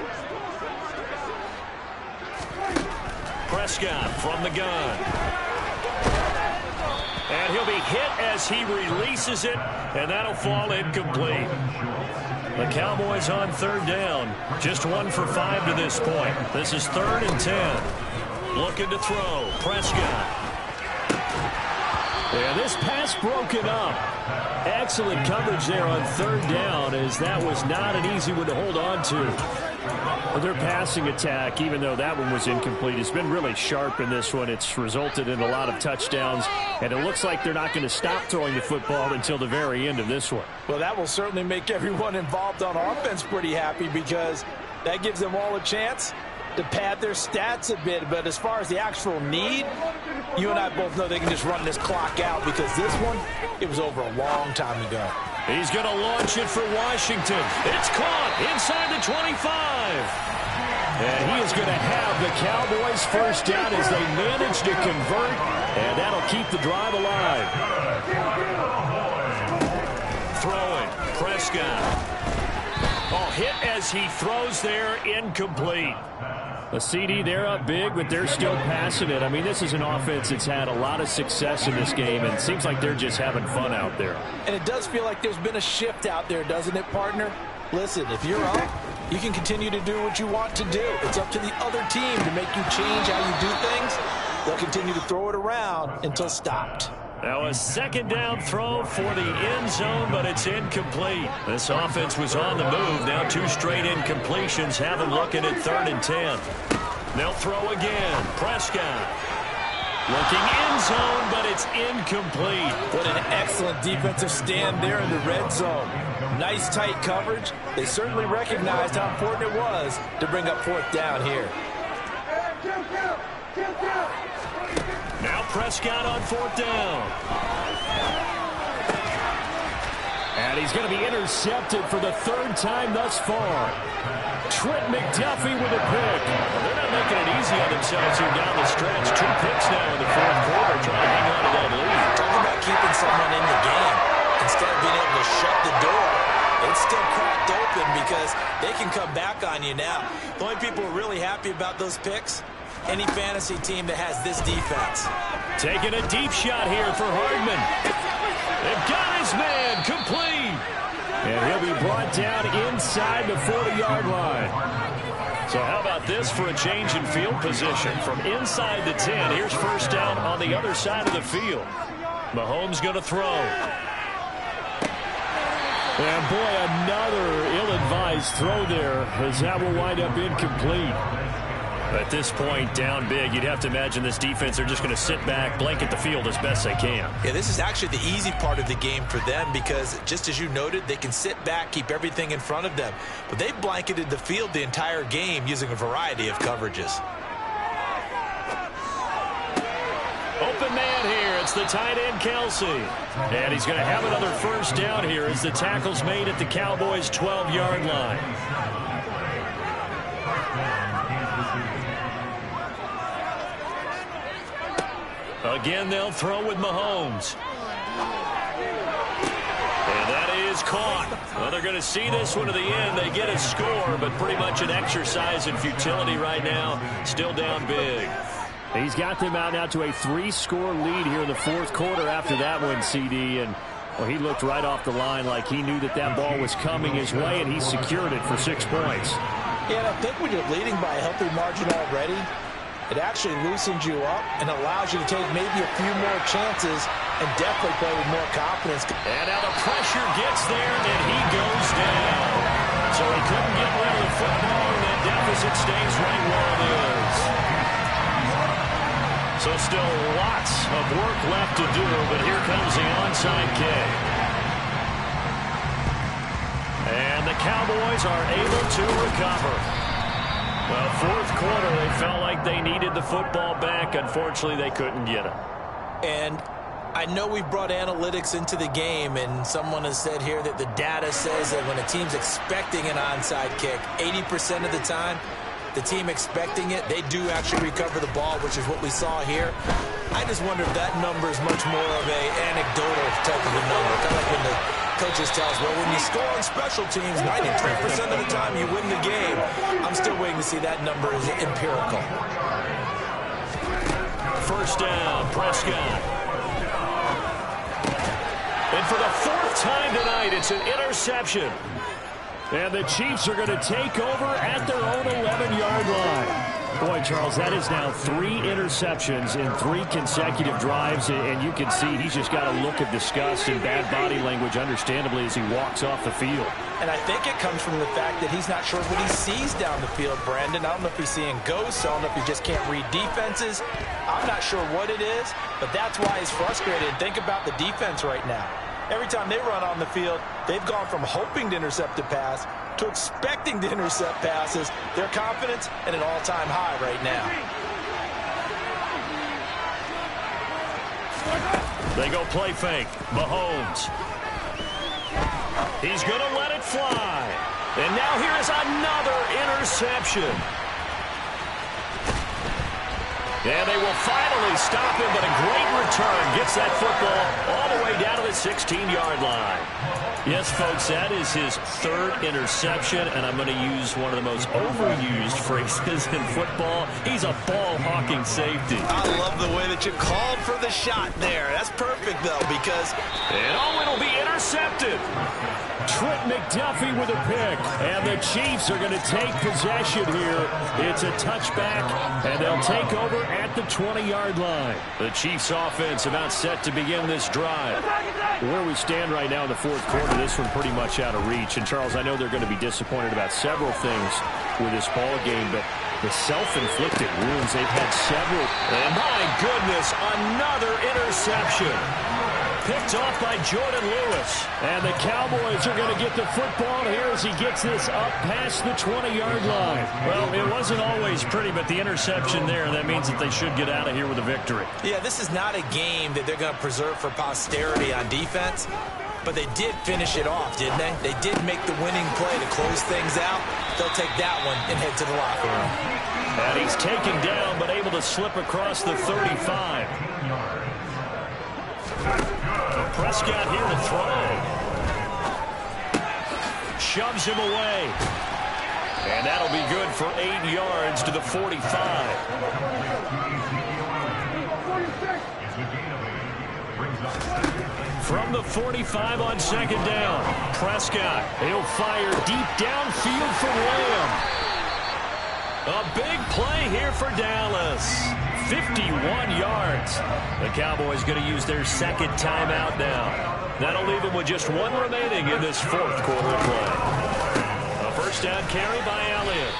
Speaker 1: Prescott from the gun. And he'll be hit as he releases it, and that'll fall incomplete. The Cowboys on third down. Just 1 for 5 to this point. This is 3rd and 10. Looking to throw. Prescott.
Speaker 3: And this pass broken up. Excellent coverage there on third down, as that was not an easy one to hold on to. Well, their passing attack, even though that one was incomplete, has been really sharp in this one. It's resulted in a lot of touchdowns, and it looks like they're not going to stop throwing the football until the very end of this one.
Speaker 2: Well, that will certainly make everyone involved on offense pretty happy because that gives them all a chance to pad their stats a bit. But as far as the actual need, you and I both know they can just run this clock out because this one, it was over a long time ago.
Speaker 1: He's going to launch it for Washington. It's caught inside the 25.
Speaker 3: And he is going to have the Cowboys first down as they manage to convert, and that'll keep the drive alive.
Speaker 1: Throwing, Prescott. Oh, hit as he throws there, incomplete.
Speaker 3: A CD, they're up big, but they're still passing it. I mean, this is an offense that's had a lot of success in this game, and it seems like they're just having fun out there.
Speaker 2: And it does feel like there's been a shift out there, doesn't it, partner? Listen, if you're up, you can continue to do what you want to do. It's up to the other team to make you change how you do things. They'll continue to throw it around until stopped.
Speaker 1: Now a second down throw for the end zone, but it's incomplete. This offense was on the move. Now 2 straight incompletions have them looking at 3rd and 10. They'll throw again. Prescott looking end zone, but it's incomplete.
Speaker 2: What an excellent defensive stand there in the red zone. Nice tight coverage. They certainly recognized how important it was to bring up 4th down here.
Speaker 1: Now Prescott on 4th down.
Speaker 3: And he's going to be intercepted for the 3rd time thus far. Trent McDuffie with a pick.
Speaker 1: Well, they're not making it easy on themselves here down the stretch. 2 picks now in the 4th quarter, trying to hang on to that lead.
Speaker 2: Talking about keeping someone in the game. Instead of being able to shut the door, it's still cracked open because they can come back on you now. The only people who are really happy about those picks, any fantasy team that has this defense.
Speaker 1: Taking a deep shot here for Hardman. They've got his man complete.
Speaker 3: And he'll be brought down inside the 40-yard line.
Speaker 1: So how about this for a change in field position? From inside the 10, here's 1st down on the other side of the field. Mahomes going to throw.
Speaker 3: And boy, another ill-advised throw there, as that will wind up incomplete.
Speaker 1: At this point, down big, you'd have to imagine this defense, they're just going to sit back, blanket the field as best they can.
Speaker 2: Yeah, this is actually the easy part of the game for them because, just as you noted, they can sit back, keep everything in front of them. But they've blanketed the field the entire game using a variety of coverages.
Speaker 1: Open man here. It's the tight end, Kelsey. And he's going to have another 1st down here as the tackle's made at the Cowboys' 12-yard line. Again, they'll throw with Mahomes. And that is caught. Well, they're going to see this one to the end. They get a score, but pretty much an exercise in futility right now. Still down big.
Speaker 3: He's got them out now to a 3-score lead here in the 4th quarter after that one, CD. And, well, he looked right off the line like he knew that that ball was coming his way, and he secured it for 6 points.
Speaker 2: Yeah, and I think when you're leading by a healthy margin already, it actually loosens you up and allows you to take maybe a few more chances and definitely play with more confidence.
Speaker 1: And now the pressure gets there, and he goes down. So he couldn't get rid of the football, and that deficit stays right where it is. So still lots of work left to do, but here comes the onside kick. And the Cowboys are able to recover. Well, 4th quarter, they felt like they needed the football back. Unfortunately, they couldn't get it.
Speaker 2: And I know we brought analytics into the game, and someone has said here that the data says that when a team's expecting an onside kick, 80% of the time, the team expecting it, they do actually recover the ball, which is what we saw here. I just wonder if that number is much more of an anecdotal type of a number. Kind of like when the coaches tell us, well, when you score on special teams, 93% of the time you win the game. I'm still waiting to see that number is empirical.
Speaker 1: 1st down, Prescott. And for the 4th time tonight, it's an interception.
Speaker 3: And the Chiefs are going to take over at their own 11-yard line. Boy, Charles, that is now 3 interceptions in 3 consecutive drives, and you can see he's just got a look of disgust and bad body language, understandably, as he walks off the field.
Speaker 2: And I think it comes from the fact that he's not sure what he sees down the field, Brandon. I don't know if he's seeing ghosts. I don't know if he just can't read defenses. I'm not sure what it is, but that's why he's frustrated. Think about the defense right now. Every time they run on the field, they've gone from hoping to intercept a pass to expecting to intercept passes. Their confidence at an all-time high right now.
Speaker 1: They go play fake. Mahomes. He's going to let it fly. And now here's another interception. And they will finally stop him, but a great return. Gets that football all the way down to the 16-yard line. Yes, folks, that is his third interception, and I'm going to use one of the most overused phrases in football. He's a ball-hawking safety.
Speaker 2: I love the way that you called for the shot there. That's perfect, though, because...
Speaker 1: And it'll be intercepted.
Speaker 3: Trent McDuffie with a pick. And the Chiefs are going to take possession here. It's a touchback, and they'll take over at the 20-yard line.
Speaker 1: The Chiefs offense about set to begin this drive.
Speaker 3: Where we stand right now in the fourth quarter, this one pretty much out of reach. And, Charles, I know they're going to be disappointed about several things with this ball game, but the self-inflicted wounds, they've had several.
Speaker 1: And my goodness, another interception. Picked off by Jordan Lewis.
Speaker 3: And the Cowboys are going to get the football here as he gets this up past the 20-yard line.
Speaker 1: Well, it wasn't always pretty, but the interception there, that means that they should get out of here with a victory.
Speaker 2: Yeah, this is not a game that they're going to preserve for posterity on defense, but they did finish it off, didn't they? They did make the winning play to close things out. They'll take that one and head to the locker room.
Speaker 1: And he's taken down, but able to slip across the 35. Prescott here to throw. Shoves him away. And that'll be good for 8 yards to the 45. From the 45 on second down. Prescott, he'll fire deep downfield for Lamb. A big play here for Dallas. 51 yards. The Cowboys going to use their second timeout now. That'll leave them with just one remaining in this fourth quarter of play. A first down carry by Elliott.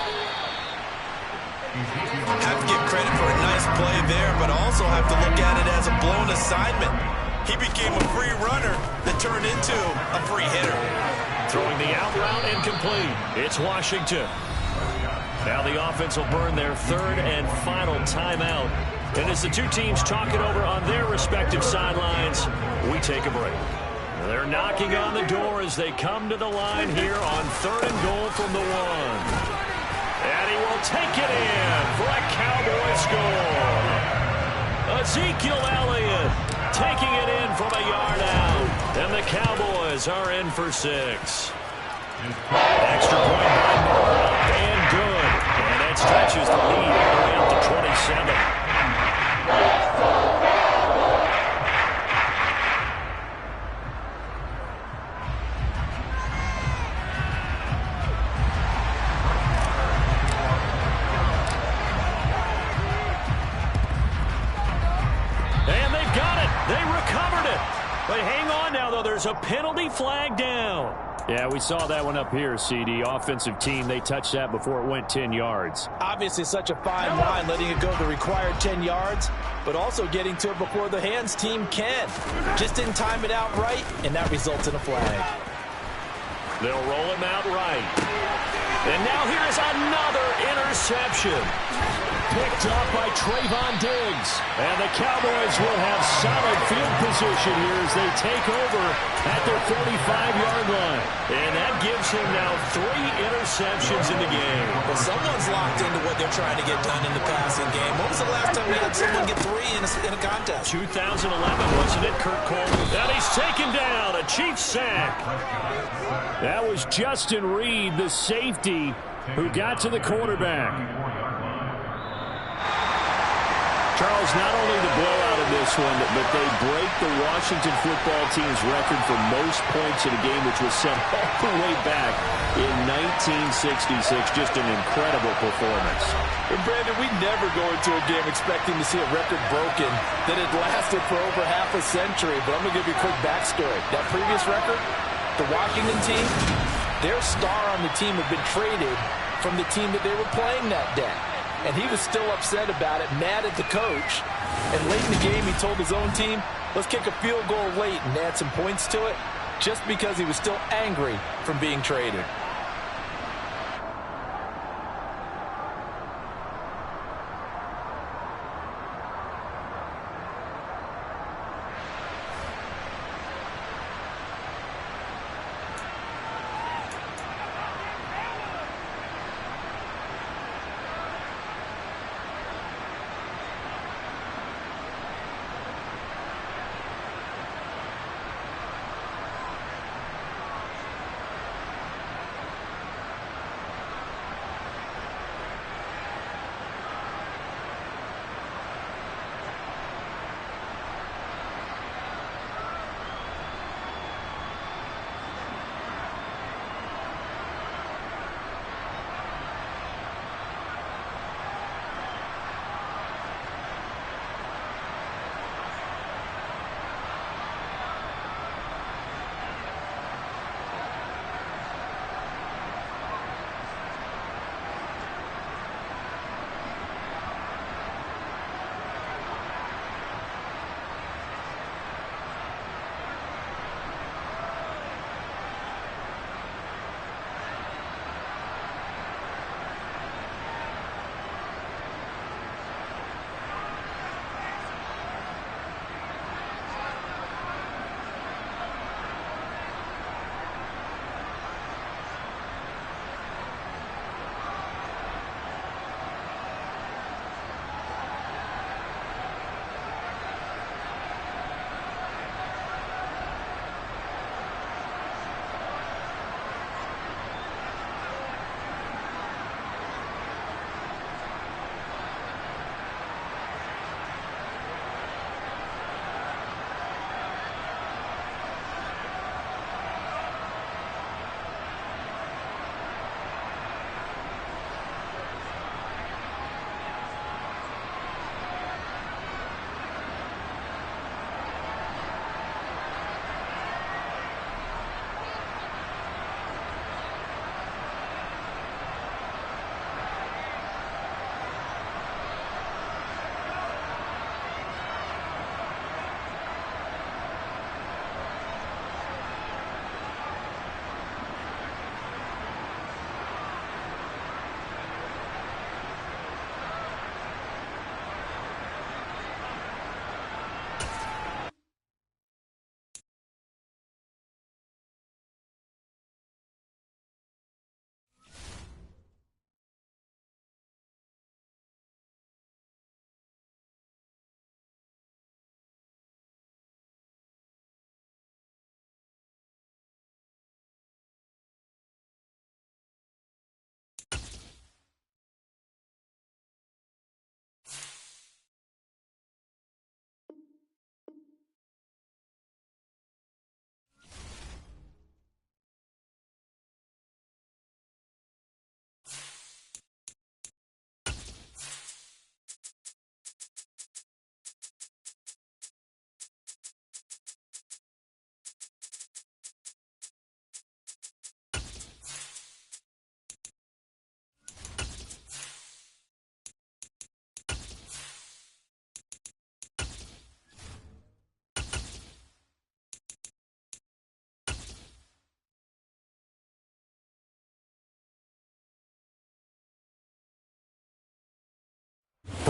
Speaker 2: Have to give credit for a nice play there, but also have to look at it as a blown assignment. He became a free runner that turned into a free hitter.
Speaker 1: Throwing the out route incomplete. It's Washington. Now the offense will burn their third and final timeout. And as the two teams talk it over on their respective sidelines, we take a break. They're knocking on the door as they come to the line here on third and goal from the 1. And he will take it in for a Cowboy score. Ezekiel Elliott taking it in from a yard out. And the Cowboys are in for 6. Extra point by Moore, up and good. And that stretches the lead all the way up to 27. And they've got it. They recovered it. But hang on now, though. There's a penalty flag down.
Speaker 3: Yeah, we saw that one up here, CD. Offensive team, they touched that before it went 10 yards.
Speaker 2: Obviously such a fine line, letting it go the required 10 yards, but also getting to it before the hands team can. Just didn't time it out right, and that results in a flag.
Speaker 1: They'll roll him out right. And now here's another interception. Picked off by Trayvon Diggs. And the Cowboys will have solid field position here as they take over at their 45-yard line. And that gives him now 3 interceptions in the game.
Speaker 2: Well, someone's locked into what they're trying to get done in the passing game. When was the last time we had someone get 3 in a contest?
Speaker 1: 2011, wasn't it, Kurt Coleman? And he's taken down, a Chiefs sack.
Speaker 3: That was Justin Reed, the safety, who got to the quarterback. Charles, not only the blowout in this one, but they break the Washington football team's record for most points in a game, which was set all the way back in 1966. Just an incredible performance.
Speaker 6: And Brandon, we never go into a game expecting to see a record broken that had lasted for over half a century. But I'm going to give you a quick backstory. That previous record, the Washington team, their star on the team had been traded from the team that they were playing that day. And he was still upset about it, mad at the coach. And late in the game, he told his own team, let's kick a field goal late and add some points to it, just because he was still angry from being traded.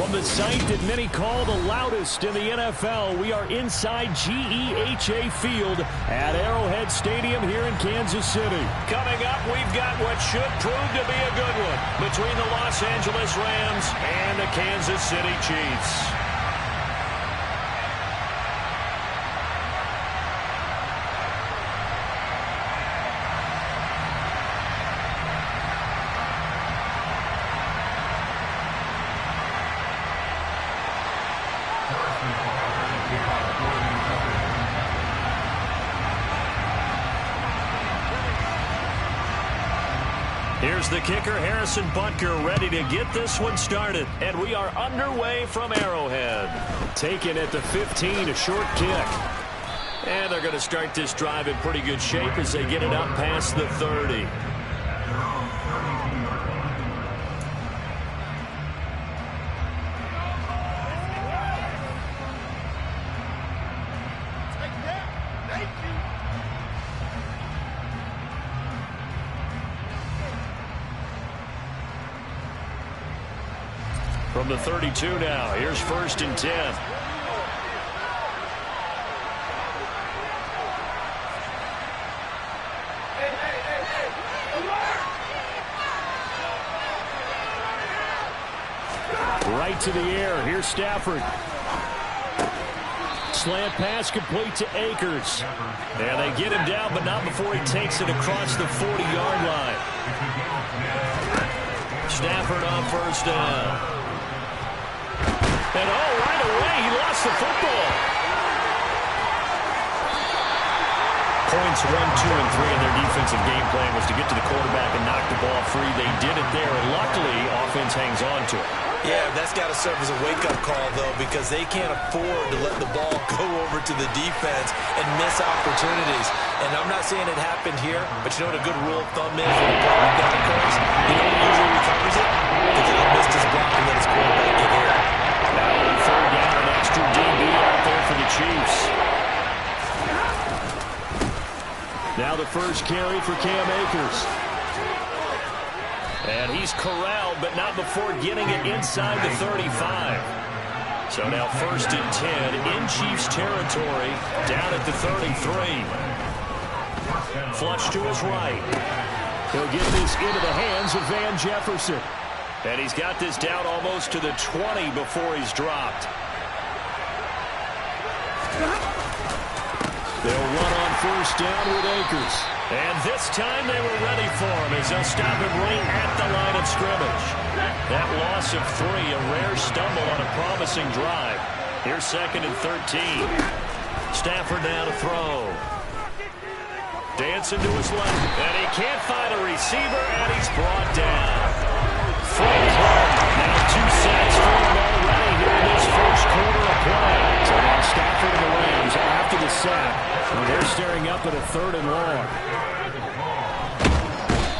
Speaker 3: From the site that many call the loudest in the NFL, we are inside GEHA Field at Arrowhead Stadium here in Kansas City.
Speaker 1: Coming up, we've got what should prove to be a good one between the Los Angeles Rams and the Kansas City Chiefs. Here's the kicker, Harrison Butker, ready to get this one started. And we are underway from Arrowhead.
Speaker 3: Taken at the 15, a short kick.
Speaker 1: And they're going to start this drive in pretty good shape as they get it up past the 30. From the 32 now, here's 1st and 10.
Speaker 3: Right to the air. Here's Stafford. Slant pass complete to Akers.
Speaker 1: And they get him down, but not before he takes it across the 40-yard line. Stafford on 1st down. And right away, he lost the football. Points 1, 2, and 3 in their defensive game plan was to get to the quarterback and knock the ball free. They did it there, and luckily, offense hangs on to it.
Speaker 2: Yeah, that's got to serve as a wake-up call, though, because they can't afford to let the ball go over to the defense and miss opportunities. And I'm not saying it happened here, but you know what a good rule of thumb is when a block down occurs? You know who usually recovers it? The guy missed his block and let his quarterback get there.
Speaker 1: Now on 3rd down, an extra DB out there for the Chiefs.
Speaker 3: Now the first carry for Cam Akers.
Speaker 1: And he's corralled, but not before getting it inside the 35. So now 1st and 10 in Chiefs territory, down at the 33. Flush to his right.
Speaker 3: He'll get this into the hands of Van Jefferson.
Speaker 1: And he's got this down almost to the 20 before he's dropped.
Speaker 3: They'll run on 1st down with Akers.
Speaker 1: And this time they were ready for him as they'll stop him right at the line of scrimmage. That loss of 3, a rare stumble on a promising drive. Here's 2nd and 13. Stafford now to throw. Dancing to his left. And he can't find a receiver, and he's brought down. Now 2 sacks for him already here in this first quarter of play.
Speaker 3: So now Stafford and the Rams after the sack. And they're staring up at a 3rd and long.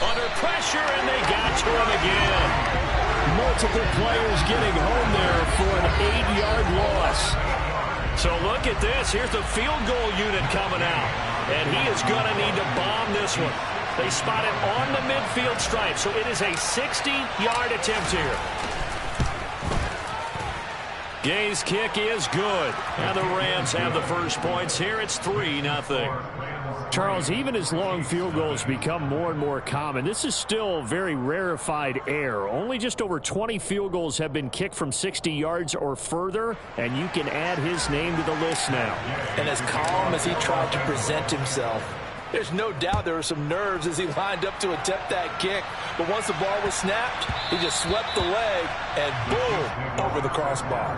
Speaker 1: Under pressure, and they got to him again.
Speaker 3: Multiple players getting home there for an 8-yard loss.
Speaker 1: So look at this. Here's the field goal unit coming out. And he is going to need to bomb this one. They spot him on the midfield stripe. So it is a 60-yard attempt here. Gay's kick is good. And the Rams have the first points here. It's 3-0.
Speaker 3: Charles, even as long field goals become more and more common, this is still very rarefied air. Only just over 20 field goals have been kicked from 60 yards or further, and you can add his name to the list now.
Speaker 6: And as calm as he tried to present himself, there's no doubt there were some nerves as he lined up to attempt that kick. But once the ball was snapped, he just swept the leg and boom, over the crossbar.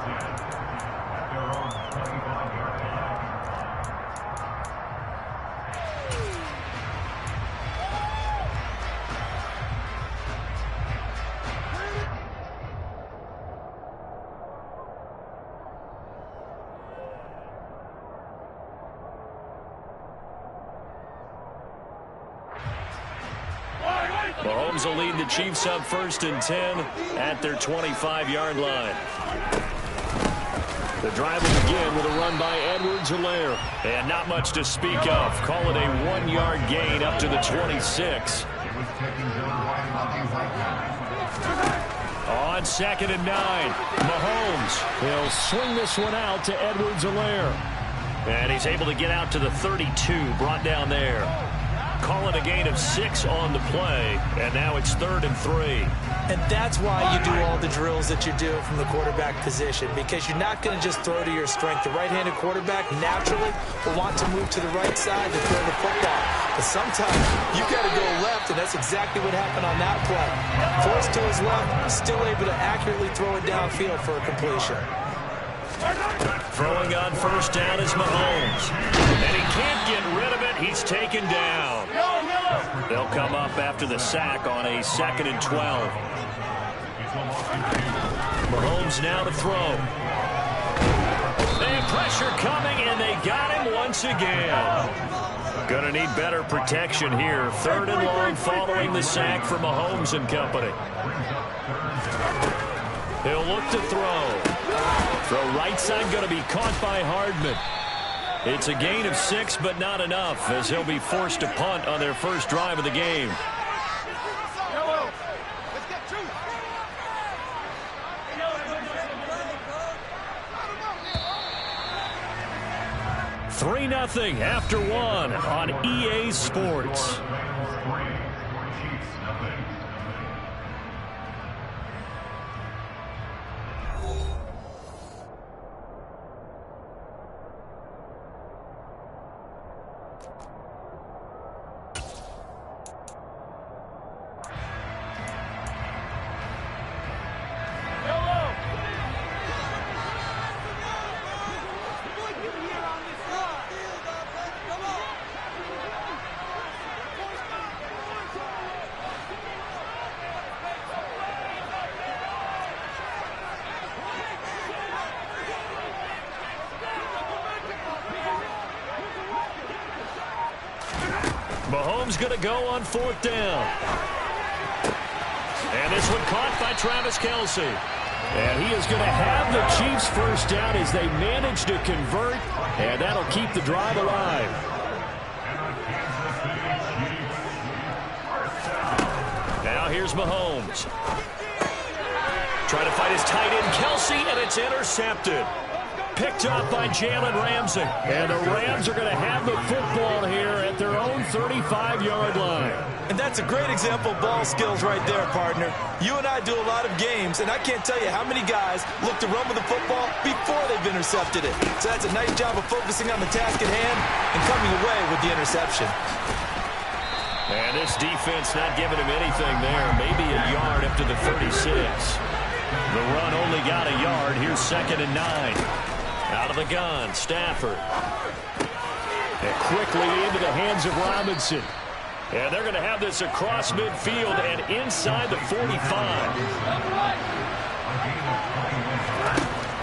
Speaker 1: Mahomes will lead the Chiefs up 1st and 10 at their 25-yard line. The drive will begin with a run by Edwards-Helaire. And not much to speak of. Call it a 1-yard gain up to the 26. On on 2nd and 9. Mahomes.
Speaker 3: He'll swing this one out to Edwards-Helaire.
Speaker 1: And he's able to get out to the 32, brought down there. Call it a gain of 6 on the play, and now it's 3rd and 3.
Speaker 2: And that's why you do all the drills that you do from the quarterback position, because you're not going to just throw to your strength. The right-handed quarterback naturally will want to move to the right side to throw the football. But sometimes you got to go left, and that's exactly what happened on that play. Forced to his left, still able to accurately throw it downfield for a completion.
Speaker 1: Throwing on 1st down is Mahomes. And he can't get rid of it. He's taken down. They'll come up after the sack on a 2nd and 12. Mahomes now to throw. They have pressure coming, and they got him once again. Going to need better protection here. 3rd and long following the sack for Mahomes and company. He'll look to throw. Throw right side going to be caught by Hardman. It's a gain of 6, but not enough, as he'll be forced to punt on their first drive of the game.
Speaker 4: Let's get
Speaker 1: 3-0 after 1 on EA Sports. Mahomes going to go on 4th down. And this one caught by Travis Kelce. And he is going to have the Chiefs' 1st down as they manage to convert. And that'll keep the drive alive. Now here's Mahomes. Trying to fight his tight end, Kelce, and it's intercepted. Picked up by Jalen Ramsey. And the Rams are going to have the football here at their own 35-yard line.
Speaker 2: And that's a great example of ball skills right there, partner. You and I do a lot of games, and I can't tell you how many guys look to run with the football before they've intercepted it. So that's a nice job of focusing on the task at hand and coming away with the interception.
Speaker 1: And this defense not giving him anything there. Maybe a yard up to the 36. The run only got a yard. Here's 2nd and 9. Out of the gun, Stafford. And quickly into the hands of Robinson. And they're going to have this across midfield and inside the 45.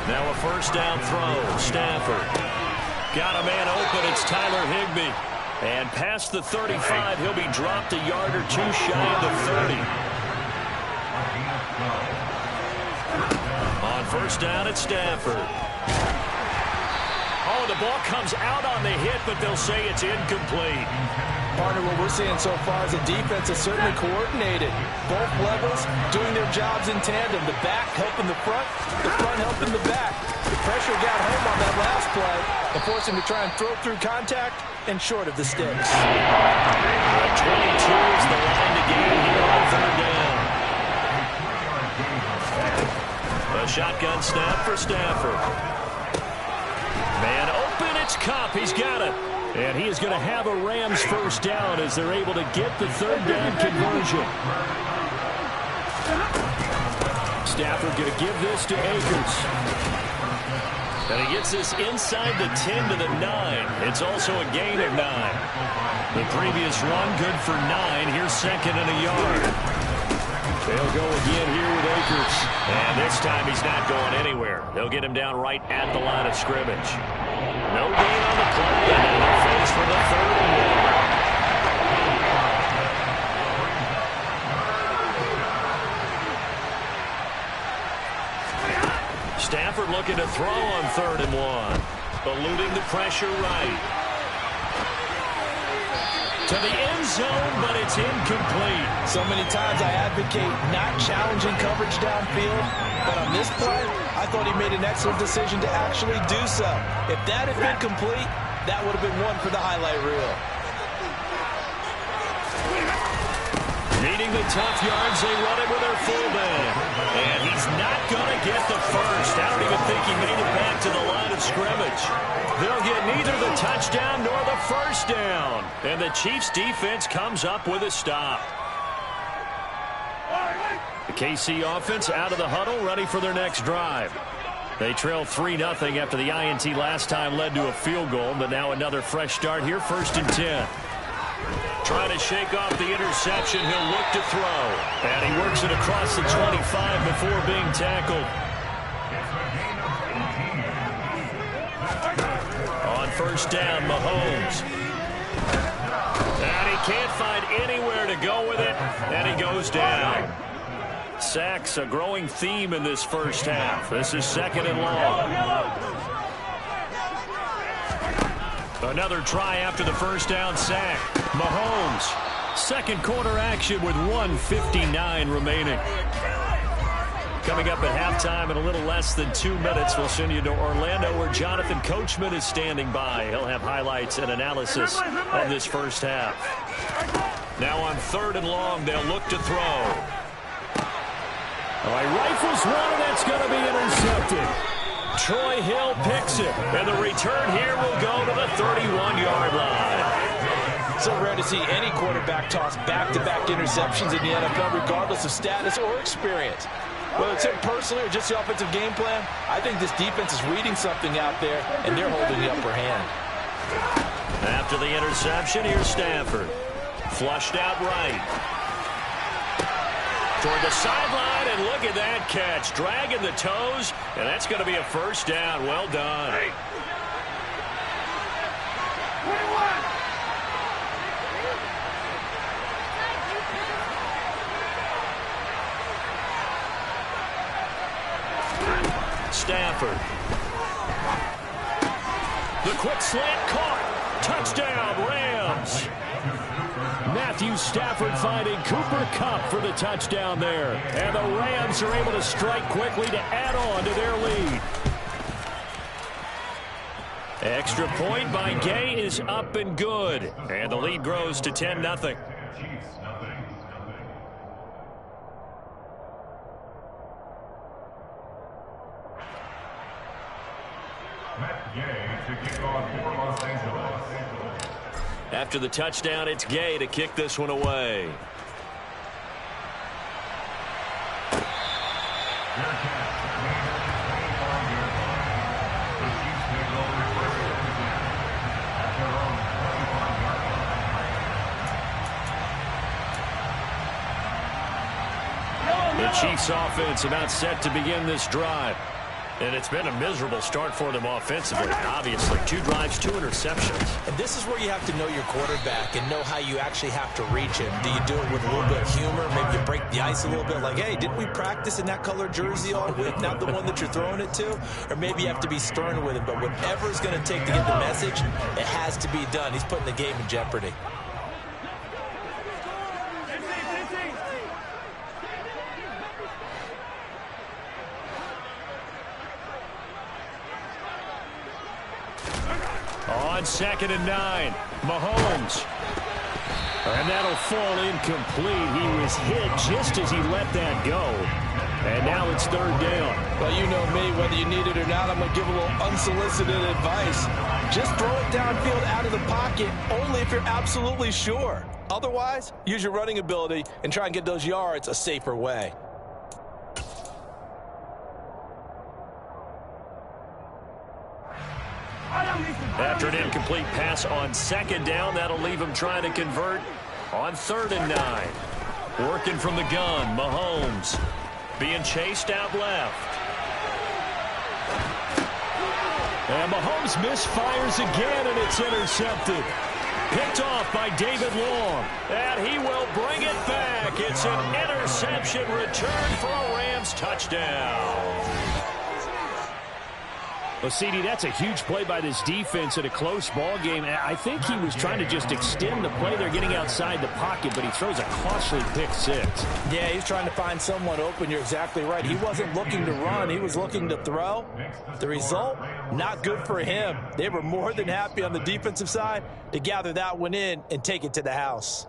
Speaker 1: Now a 1st down throw. Stafford. Got a man open. It's Tyler Higbee. And past the 35, he'll be dropped a yard or 2 shy of the 30. On 1st down, it's Stafford. Oh, the ball comes out on the hit, but they'll say it's incomplete.
Speaker 6: Partner, what we're seeing so far is the defense is certainly coordinated. Both levels doing their jobs in tandem. The back helping the front helping the back. The pressure got home on that last play and forced him to try and throw through contact and short of the sticks.
Speaker 1: 22 is the line to gain here on 3rd down. A shotgun snap for Stafford. Man open, it's Kupp. He's got it. And he is going to have a Rams 1st down as they're able to get the 3rd down conversion. Stafford going to give this to Akers. And he gets this inside the 10 to the 9. It's also a gain of 9. The previous run good for 9. Here's 2nd and a yard. They'll go again here with Akers. And this time he's not going anywhere. They'll get him down right at the line of scrimmage. No gain on the play, and now they're faced for the 3rd and 1. Stafford looking to throw on 3rd and 1. Eluding the pressure right. To the end zone, but it's incomplete.
Speaker 2: So many times I advocate not challenging coverage downfield, but on this play, I thought he made an excellent decision to actually do so. If that had been complete, that would have been one for the highlight reel.
Speaker 1: Needing the tough yards, they run it with their fullback. And he's not going to get the first. I don't even think he made it back to the line of scrimmage. They'll get neither the touchdown nor the first down. And the Chiefs' defense comes up with a stop. The KC offense out of the huddle, ready for their next drive. They trail 3-0 after the INT last time led to a field goal, but now another fresh start here, 1st and 10. Trying to shake off the interception. He'll look to throw. And he works it across the 25 before being tackled. On 1st down, Mahomes. And he can't find anywhere to go with it. And he goes down. Sacks, a growing theme in this first half. This is 2nd and long. Another try after the first down sack. Mahomes. Second quarter action with 1:59 remaining. Coming up at halftime in a little less than 2 minutes, we'll send you to Orlando where Jonathan Coachman is standing by. He'll have highlights and analysis of this first half. Now on 3rd and long, they'll look to throw. He rifles one, and that's going to be intercepted. Troy Hill picks it, and the return here will go to the 31-yard line.
Speaker 2: So rare to see any quarterback toss back-to-back interceptions in the NFL, regardless of status or experience. Whether it's him personally or just the offensive game plan, I think this defense is reading something out there, and they're holding the upper hand.
Speaker 1: After the interception, here's Stafford. Flushed out right. Toward the sideline, and look at that catch. Dragging the toes, and that's going to be a first down. Well done. Stafford. The quick slant caught. Touchdown, Rams. Matthew Stafford finding Cooper Kupp for the touchdown there. And the Rams are able to strike quickly to add on to their lead. Extra point by Gay is up and good. And the lead grows to 10-0. After the touchdown, it's Gay to kick this one away. The Chiefs offense about set to begin this drive. And it's been a miserable start for them offensively. Obviously, 2 drives, 2 interceptions.
Speaker 2: And this is where you have to know your quarterback and know how you actually have to reach him. Do you do it with a little bit of humor? Maybe you break the ice a little bit like, hey, didn't we practice in that color jersey all week, not the one that you're throwing it to? Or maybe you have to be stern with him. But whatever it's going to take to get the message, it has to be done. He's putting the game in jeopardy.
Speaker 1: On 2nd and 9, Mahomes. And that'll fall incomplete. He was hit just as he let that go. And now it's 3rd down.
Speaker 2: Well, you know me, whether you need it or not, I'm going to give a little unsolicited advice. Just throw it downfield out of the pocket, only if you're absolutely sure. Otherwise, use your running ability and try and get those yards a safer way.
Speaker 1: After an incomplete pass on 2nd down, that'll leave him trying to convert on 3rd and 9. Working from the gun, Mahomes being chased out left. And Mahomes misfires again, and it's intercepted. Picked off by David Long. And he will bring it back. It's an interception return for a Rams touchdown.
Speaker 3: Well, CD, that's a huge play by this defense in a close ball game. I think he was trying to just extend the play. They're getting outside the pocket, but he throws a costly pick six.
Speaker 2: Yeah, he's trying to find someone open. You're exactly right. He wasn't looking to run. He was looking to throw. The result, not good for him. They were more than happy on the defensive side to gather that one in and take it to the house.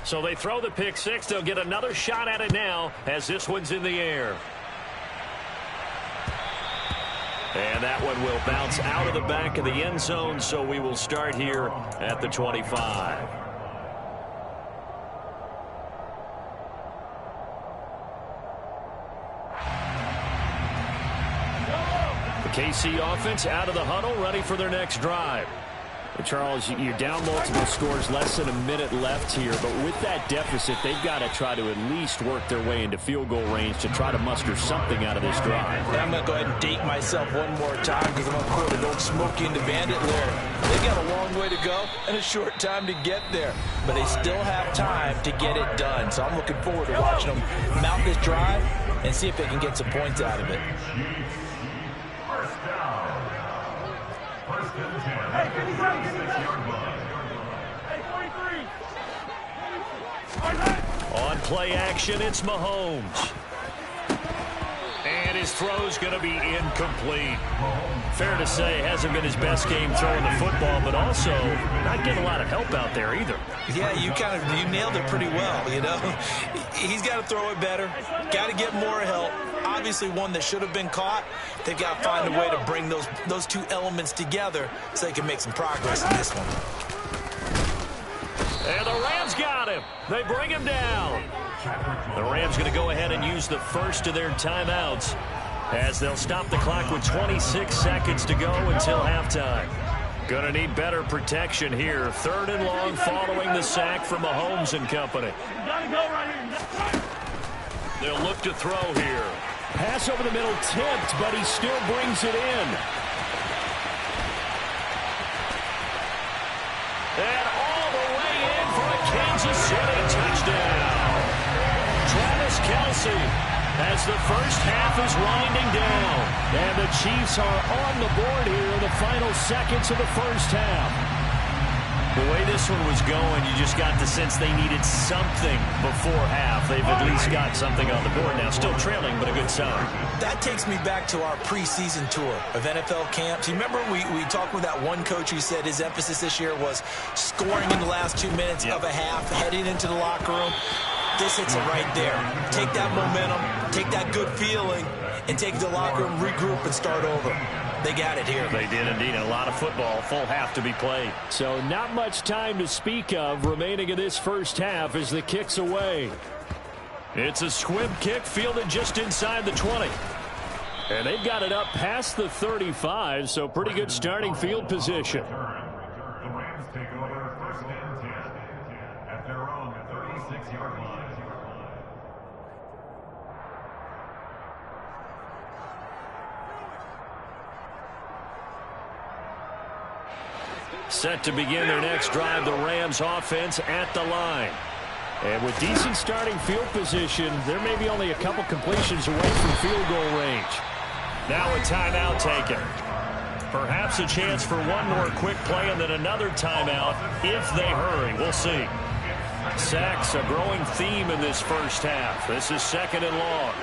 Speaker 1: So they throw the pick six. They'll get another shot at it now as this one's in the air. And that one will bounce out of the back of the end zone, so we will start here at the 25. The KC offense out of the huddle, ready for their next drive. Charles, you're down multiple scores, less than a minute left here, but with that deficit, they've got to try to at least work their way into field goal range to try to muster something out of this drive.
Speaker 2: I'm going to go ahead and date myself one more time because I'm going to quote an old Smokey and the Bandit lyric. They got a long way to go and a short time to get there, but they still have time to get it done. So I'm looking forward to watching them mount this drive and see if they can get some points out of it.
Speaker 1: On play action, it's Mahomes. And his throw's going to be incomplete. Fair to say, hasn't been his best game throwing the football, but also not getting a lot of help out there either.
Speaker 2: Yeah, you nailed it pretty well, you know. He's got to throw it better, got to get more help. Obviously one that should have been caught. They've got to find a way to bring those two elements together so they can make some progress in this one.
Speaker 1: And the Rams got him. They bring him down. The Rams going to go ahead and use the first of their timeouts as they'll stop the clock with 26 seconds to go until halftime. Going to need better protection here. 3rd and long following the sack from Mahomes and company. They'll look to throw here.
Speaker 3: Pass over the middle tipped, but he still brings it in.
Speaker 1: And all the way in for a Kansas City touchdown. Travis Kelce as the first half is winding down.
Speaker 3: And the Chiefs are on the board here in the final seconds of the first half.
Speaker 1: The way this one was going, you just got the sense they needed something before half. They've at least got something on the board now. Still trailing, but a good sign.
Speaker 2: That takes me back to our preseason tour of NFL camps. You remember we talked with that one coach who said his emphasis this year was scoring in the last 2 minutes of a half, heading into the locker room. This hits it right there. Take that momentum, take that good feeling, and take it to the locker room, regroup, and start over. They got it here.
Speaker 1: They did indeed. A lot of football, full half to be played.
Speaker 3: So not much time to speak of remaining in this first half as the kick's away.
Speaker 1: It's a squib kick fielded just inside the 20.
Speaker 3: And they've got it up past the 35, so pretty good starting field position.
Speaker 4: The Rams take over 1st and 10 at their own 36-yard line.
Speaker 1: Set to begin their next drive, the Rams offense at the line.
Speaker 3: And with decent starting field position, there may be only a couple completions away from field goal range.
Speaker 1: Now a timeout taken. Perhaps a chance for one more quick play and then another timeout if they hurry. We'll see. Sacks a growing theme in this first half. This is 2nd and long.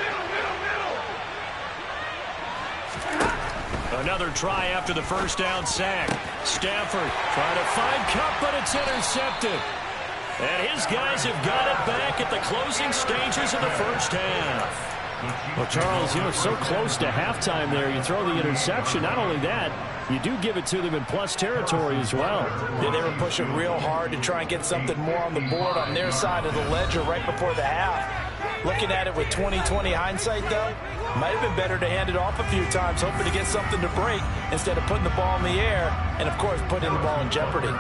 Speaker 1: Another try after the first down sack. Stafford trying to find Kupp, but it's intercepted. And his guys have got it back at the closing stages of the first half.
Speaker 3: Well, Charles, you know, so close to halftime there. You throw the interception. Not only that, you do give it to them in plus territory as well.
Speaker 2: Yeah, they were pushing real hard to try and get something more on the board on their side of the ledger right before the half. Looking at it with 20/20 hindsight, though, might have been better to hand it off a few times, hoping to get something to break instead of putting the ball in the air and, of course, putting the ball in jeopardy.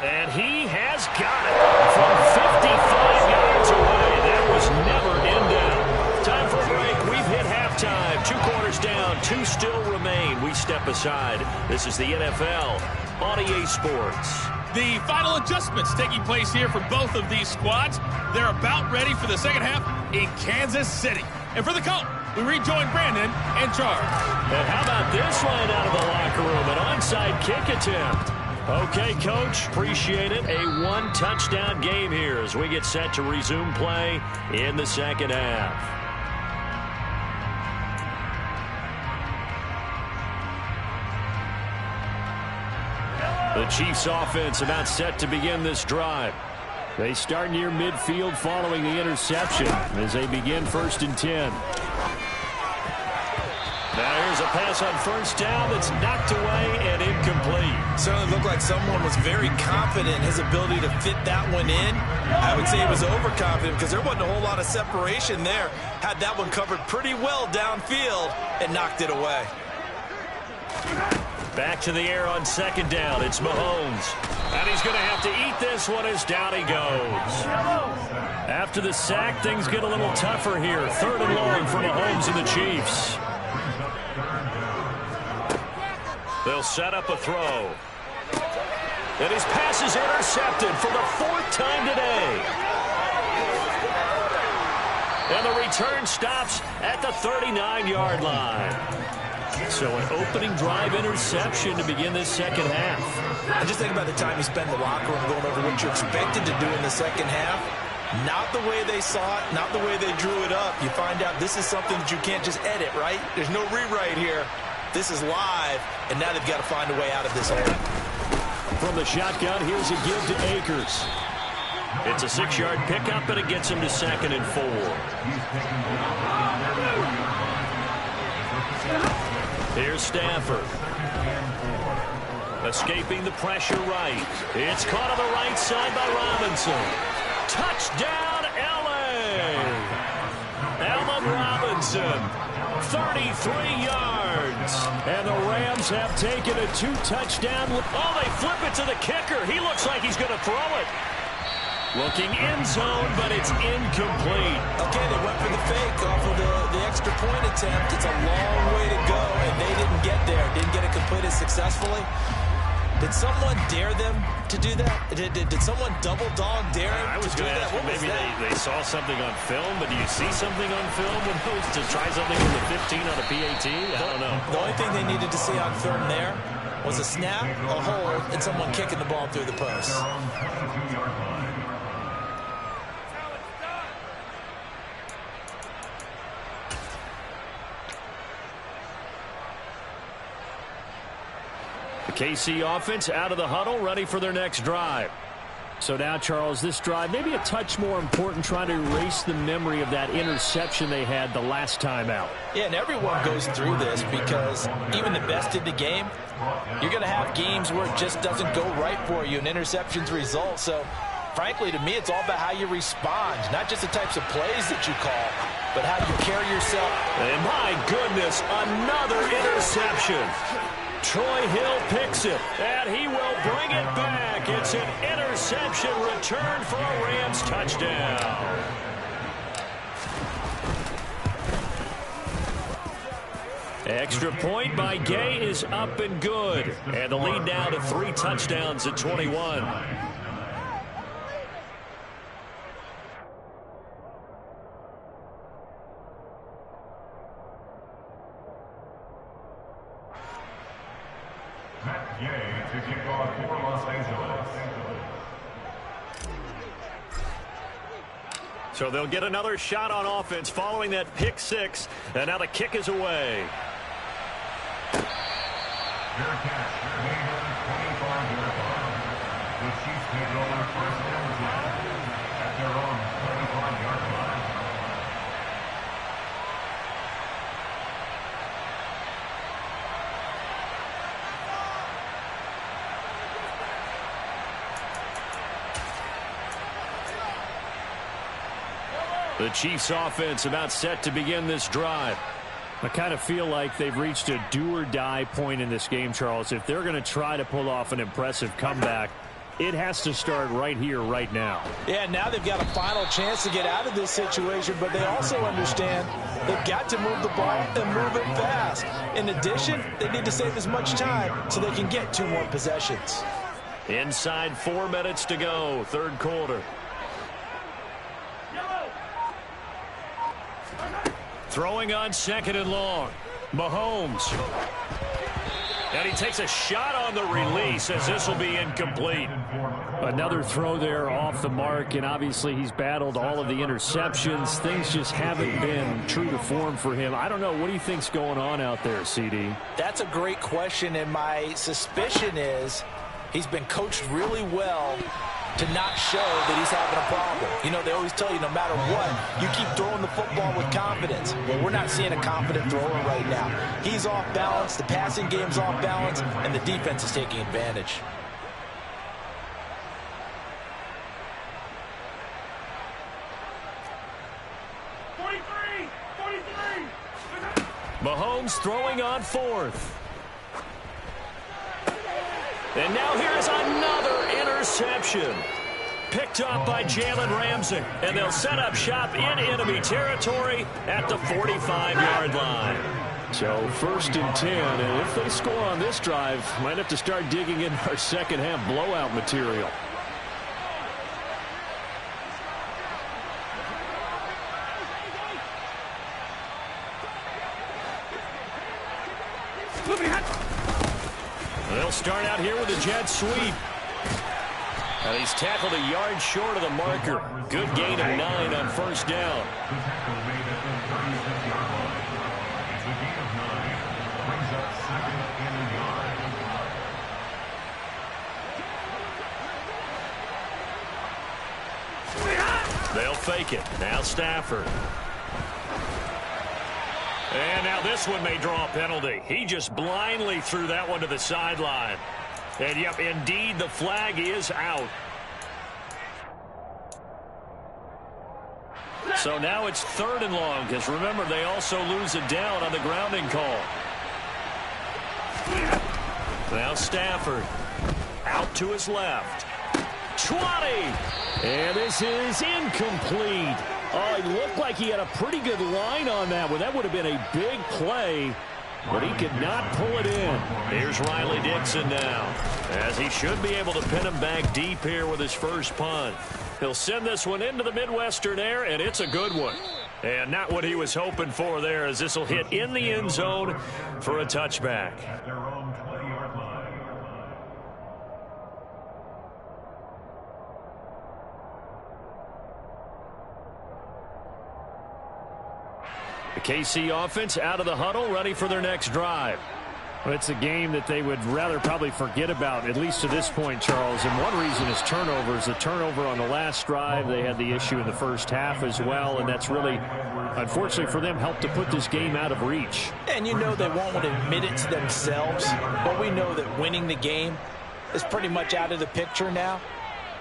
Speaker 1: And he has got it from 55 yards away. That was never in doubt. Time for a break. We've hit halftime. 2 quarters down. 2 still remain. We step aside. This is the NFL on EA Sports.
Speaker 5: The final adjustments taking place here for both of these squads. They're about ready for the second half in Kansas City. And for the call, we rejoin Brandon and Charles.
Speaker 1: And how about this line out of the locker room? An onside kick attempt. Okay, Coach, appreciate it. A one-touchdown game here as we get set to resume play in the second half. The Chiefs offense about set to begin this drive. They start near midfield following the interception as they begin 1st and 10. Now here's a pass on first down that's knocked away and incomplete.
Speaker 2: Certainly looked like someone was very confident in his ability to fit that one in. I would say he was overconfident because there wasn't a whole lot of separation there. Had that one covered pretty well downfield and knocked it away.
Speaker 1: Back to the air on 2nd down. It's Mahomes. And he's going to have to eat this one as down he goes. After the sack, things get a little tougher here. 3rd and long for Mahomes and the Chiefs. They'll set up a throw. And his pass is intercepted for the 4th time today. And the return stops at the 39-yard line. So an opening drive interception to begin this second half.
Speaker 2: And just think about the time you spend in the locker room going over what you're expected to do in the second half. Not the way they saw it, not the way they drew it up. You find out this is something that you can't just edit, right? There's no rewrite here. This is live, and now they've got to find a way out of this hole.
Speaker 3: From the shotgun, here's a give to Akers.
Speaker 1: It's a 6-yard pickup, and it gets him to 2nd and 4. Here's Stafford. Escaping the pressure right. It's caught on the right side by Robinson. Touchdown, L.A. Allen Robinson, 33 yards. And the Rams have taken a 2-touchdown. Oh, they flip it to the kicker. He looks like he's going to throw it. Looking end zone, but it's incomplete.
Speaker 2: Okay, they went for the fake off of the extra point attempt. It's a long way to go, and they didn't get there. Didn't get it completed successfully. Did someone dare them to do that? Did someone double dog dare him?
Speaker 1: I was going to ask, maybe they saw something on film, but do you see something on film with those to try something from the 15 on a PAT? I don't know.
Speaker 2: The only thing they needed to see on film there was a snap, a hold, and someone kicking the ball through the post.
Speaker 1: The KC offense out of the huddle, ready for their next drive.
Speaker 3: So now, Charles, this drive maybe a touch more important, trying to erase the memory of that interception they had the last time out.
Speaker 2: Yeah, and everyone goes through this because even the best in the game, you're going to have games where it just doesn't go right for you, and interceptions result. So, frankly, to me, it's all about how you respond, not just the types of plays that you call, but how you carry yourself.
Speaker 1: And my goodness, another interception. Troy Hill picks it, and he will bring it back. It's an interception return for a Rams touchdown. Extra point by Gay is up and good. And the lead now to 3 touchdowns at 21.
Speaker 4: To kick off for Los Angeles.
Speaker 1: So they'll get another shot on offense following that pick 6, and now the kick is away.
Speaker 4: Fair catch, made on the 25-yard line. The Chiefs take over 1st and 10 at their own 25-yard line.
Speaker 1: The Chiefs offense about set to begin this drive.
Speaker 3: I kind of feel like they've reached a do-or-die point in this game, Charles. If they're going to try to pull off an impressive comeback, It has to start right here, right now.
Speaker 2: Yeah, now they've got a final chance to get out of this situation, but they also understand they've got to move the ball and move it fast. In addition, they need to save as much time so they can get 2 more possessions.
Speaker 1: Inside 4 minutes to go, third quarter. Throwing on 2nd and long. Mahomes. And he takes a shot on the release as this will be incomplete.
Speaker 3: Another throw there off the mark, and obviously he's battled all of the interceptions. Things just haven't been true to form for him. I don't know. What do you think's going on out there, CD?
Speaker 2: That's a great question, and my suspicion is he's been coached really well to not show that he's having a problem. You know, they always tell you no matter what, you keep throwing the football with confidence. Well, we're not seeing a confident thrower right now. He's off balance, the passing game's off balance, and the defense is taking advantage.
Speaker 1: Mahomes throwing on 4th. And now here's another interception. Picked up by Jalen Ramsey. And they'll set up shop in enemy territory at the 45-yard line.
Speaker 3: So 1st and 10, and if they score on this drive, might have to start digging in our second half blowout material.
Speaker 1: They'll start out here with a jet sweep. And he's tackled a yard short of the marker. Good gain of 9 on 1st down. They'll fake it. Now Stafford. And now this one may draw a penalty. He just blindly threw that one to the sideline. And, yep, indeed, the flag is out. So now it's 3rd and long, because remember, they also lose it down on the grounding call. Now Stafford out to his left. 20!
Speaker 3: And this is incomplete. Oh, it looked like he had a pretty good line on that one. That would have been a big play, but he could not pull it in.
Speaker 1: Here's Riley Dixon now, as he should be able to pin him back deep here with his first punt. He'll send this one into the Midwestern air, and it's a good one. And not what he was hoping for there, as this will hit in the end zone for a touchback. The KC offense out of the huddle, ready for their next drive.
Speaker 3: Well, it's a game that they would rather probably forget about, at least to this point, Charles. And one reason is turnovers. The turnover on the last drive, they had the issue in the first half as well, and that's really, unfortunately for them, helped to put this game out of reach.
Speaker 2: And you know they won't want to admit it to themselves, but we know that winning the game is pretty much out of the picture now.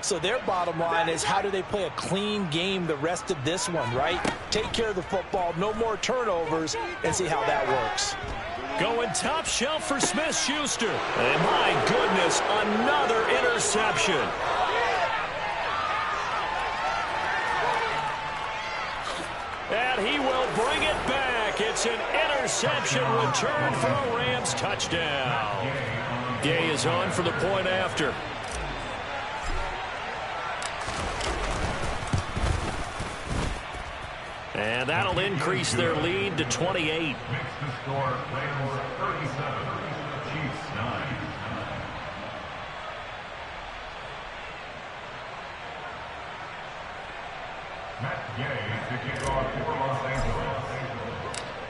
Speaker 2: So their bottom line is, how do they play a clean game the rest of this one, right? Take care of the football, no more turnovers, and see how that works.
Speaker 1: Going top shelf for Smith-Schuster. And my goodness, another interception. And he will bring it back. It's an interception return for a Rams touchdown. Gay is on for the point after. And that'll increase their lead to 28.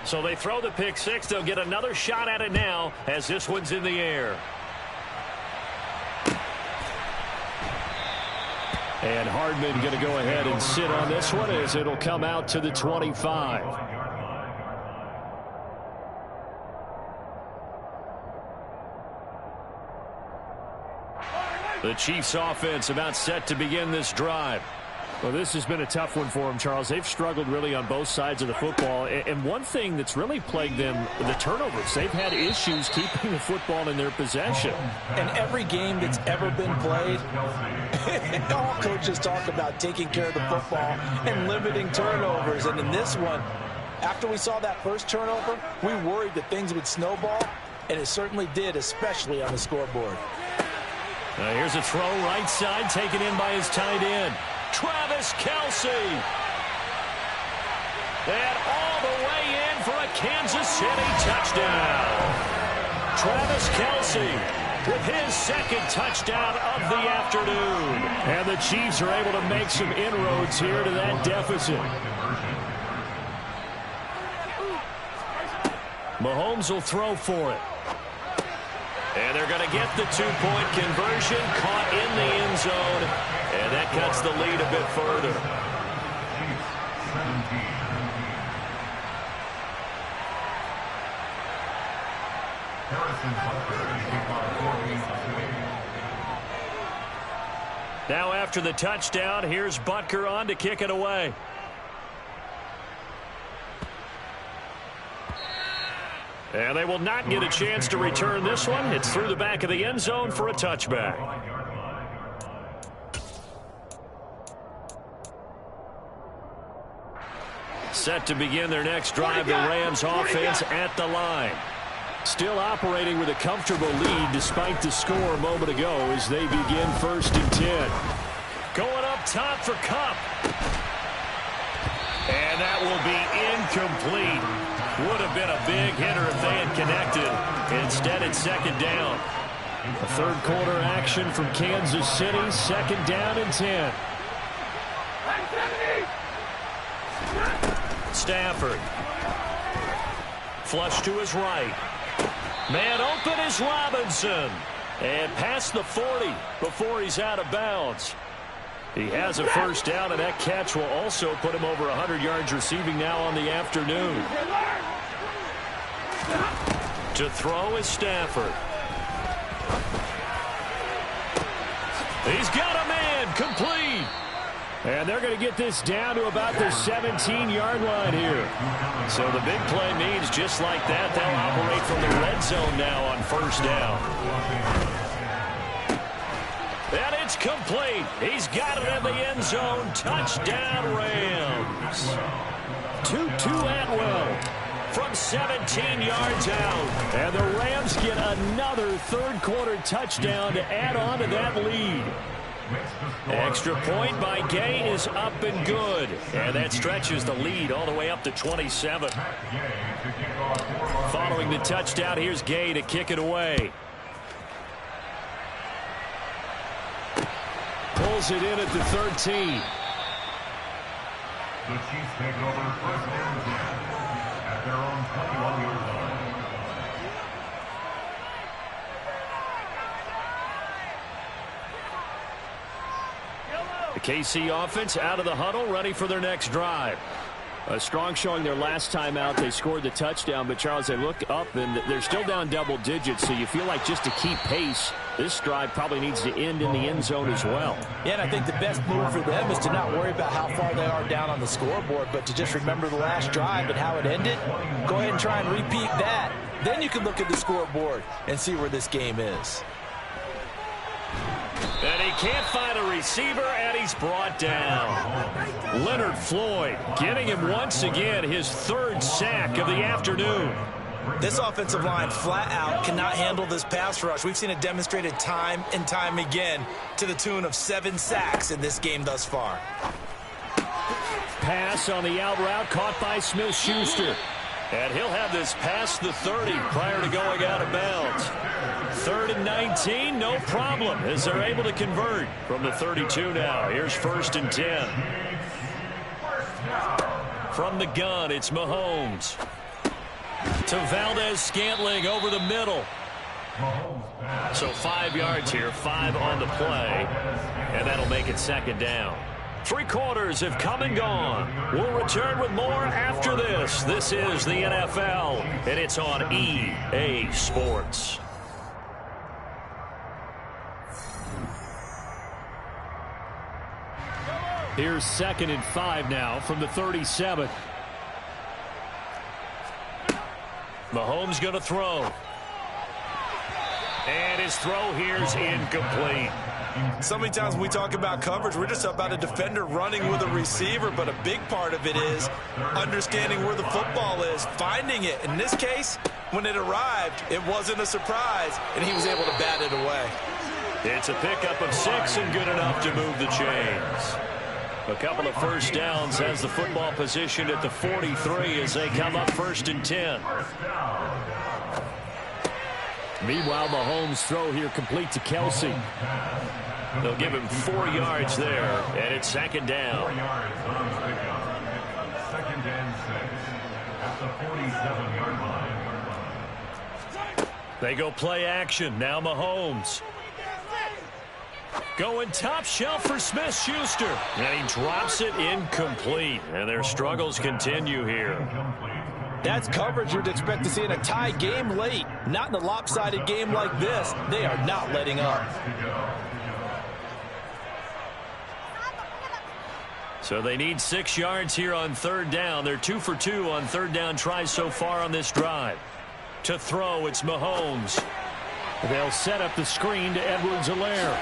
Speaker 1: So they throw the pick six. They'll get another shot at it now as this one's in the air.
Speaker 3: And Hardman going to go ahead and sit on this one as it'll come out to the 25. The Chiefs offense about set to begin this drive. Well, this has been a tough one for them, Charles. They've struggled really on both sides of the football. And one thing that's really plagued them, the turnovers. They've had issues keeping the football in their possession.
Speaker 6: And every game that's ever been played, all coaches talk about taking care of the football and limiting turnovers. And in this one, after we saw that first turnover, we worried that things would snowball, and it certainly did, especially on the scoreboard.
Speaker 1: Here's a throw right side, taken in by his tight end, Travis Kelce. And all the way in for a Kansas City touchdown. Travis Kelce with his second touchdown of the afternoon.
Speaker 3: And the Chiefs are able to make some inroads here to that deficit.
Speaker 1: Mahomes will throw for it. And they're going to get the two-point conversion, caught in the end zone, and that cuts the lead a bit further. Now after the touchdown, here's Butker on to kick it away. And they will not get a chance to return this one. It's through the back of the end zone for a touchback. Set to begin their next drive, the Rams offense at the line. Still operating with a comfortable lead despite the score a moment ago as they begin 1st and 10. Going up top for Kupp. And that will be incomplete. Would have been a big hitter if they had connected. Instead, it's 2nd down.
Speaker 3: A third quarter action from Kansas City. 2nd down and 10.
Speaker 1: Stafford. Flush to his right. Man open is Robinson. And past the 40 before he's out of bounds. He has a 1st down, and that catch will also put him over 100 yards receiving now on the afternoon. To throw is Stafford. He's got a man, complete.
Speaker 3: And they're going to get this down to about the 17-yard line here.
Speaker 1: So the big play means just like that, they'll operate from the red zone now on 1st down. And it's complete. He's got it in the end zone. Touchdown, Rams. Tutu Atwell from 17 yards out.
Speaker 3: And the Rams get another third quarter touchdown to add on to that lead.
Speaker 1: Extra point by Gay is up and good. And that stretches the lead all the way up to 27. Following the touchdown, here's Gay to kick it away.
Speaker 3: Pulls it in at the 13.
Speaker 4: The Chiefs take it over 1st and 10 at their own 21-yard line.
Speaker 1: The KC offense out of the huddle, ready for their next drive.
Speaker 3: A strong showing their last time out. They scored the touchdown, but Charles, they look up and they're still down double digits, so you feel like just to keep pace, this drive probably needs to end in the end zone as well.
Speaker 6: Yeah, and I think the best move for them is to not worry about how far they are down on the scoreboard, but to just remember the last drive and how it ended. Go ahead and try and repeat that. Then you can look at the scoreboard and see where this game is.
Speaker 1: And he can't find a receiver, and he's brought down. Leonard Floyd getting him once again his 3rd sack of the afternoon.
Speaker 2: This offensive line flat out cannot handle this pass rush. We've seen it demonstrated time and time again to the tune of 7 sacks in this game thus far.
Speaker 3: Pass on the out route caught by Smith-Schuster.
Speaker 1: And he'll have this past the 30 prior to going out of bounds. 3rd and 19, no problem, as they're able to convert from the 32 now. Here's 1st and 10. From the gun, it's Mahomes. To Valdez-Scantling over the middle. So 5 yards here, 5 on the play. And that'll make it 2nd down. 3 quarters have come and gone. We'll return with more after this. This is the NFL, and it's on EA Sports.
Speaker 3: Here's 2nd and 5 now from the 37.
Speaker 1: Mahomes going to throw. And his throw here's incomplete.
Speaker 2: So many times when we talk about coverage, we're just about a defender running with a receiver, but a big part of it is understanding where the football is, finding it. In this case, when it arrived, it wasn't a surprise, and he was able to bat it away.
Speaker 1: It's a pickup of 6 and good enough to move the chains. A couple of first downs has the football positioned at the 43 as they come up 1st and 10.
Speaker 3: Meanwhile, Mahomes' throw here complete to Kelsey.
Speaker 1: They'll give him 4 yards there, and it's 2nd down.
Speaker 4: 4 yards on the pickup. 2nd and 6 at the 47-yard line.
Speaker 1: They go play action. Now Mahomes. Going top shelf for Smith-Schuster. And he drops it incomplete. And their struggles continue here.
Speaker 6: That's coverage you'd expect to see in a tie game late. Not in a lopsided game like this. They are not letting up.
Speaker 1: So they need 6 yards here on 3rd down. They're 2 for 2 on 3rd down tries so far on this drive. To throw, it's Mahomes.
Speaker 3: They'll set up the screen to Edwards-Helaire.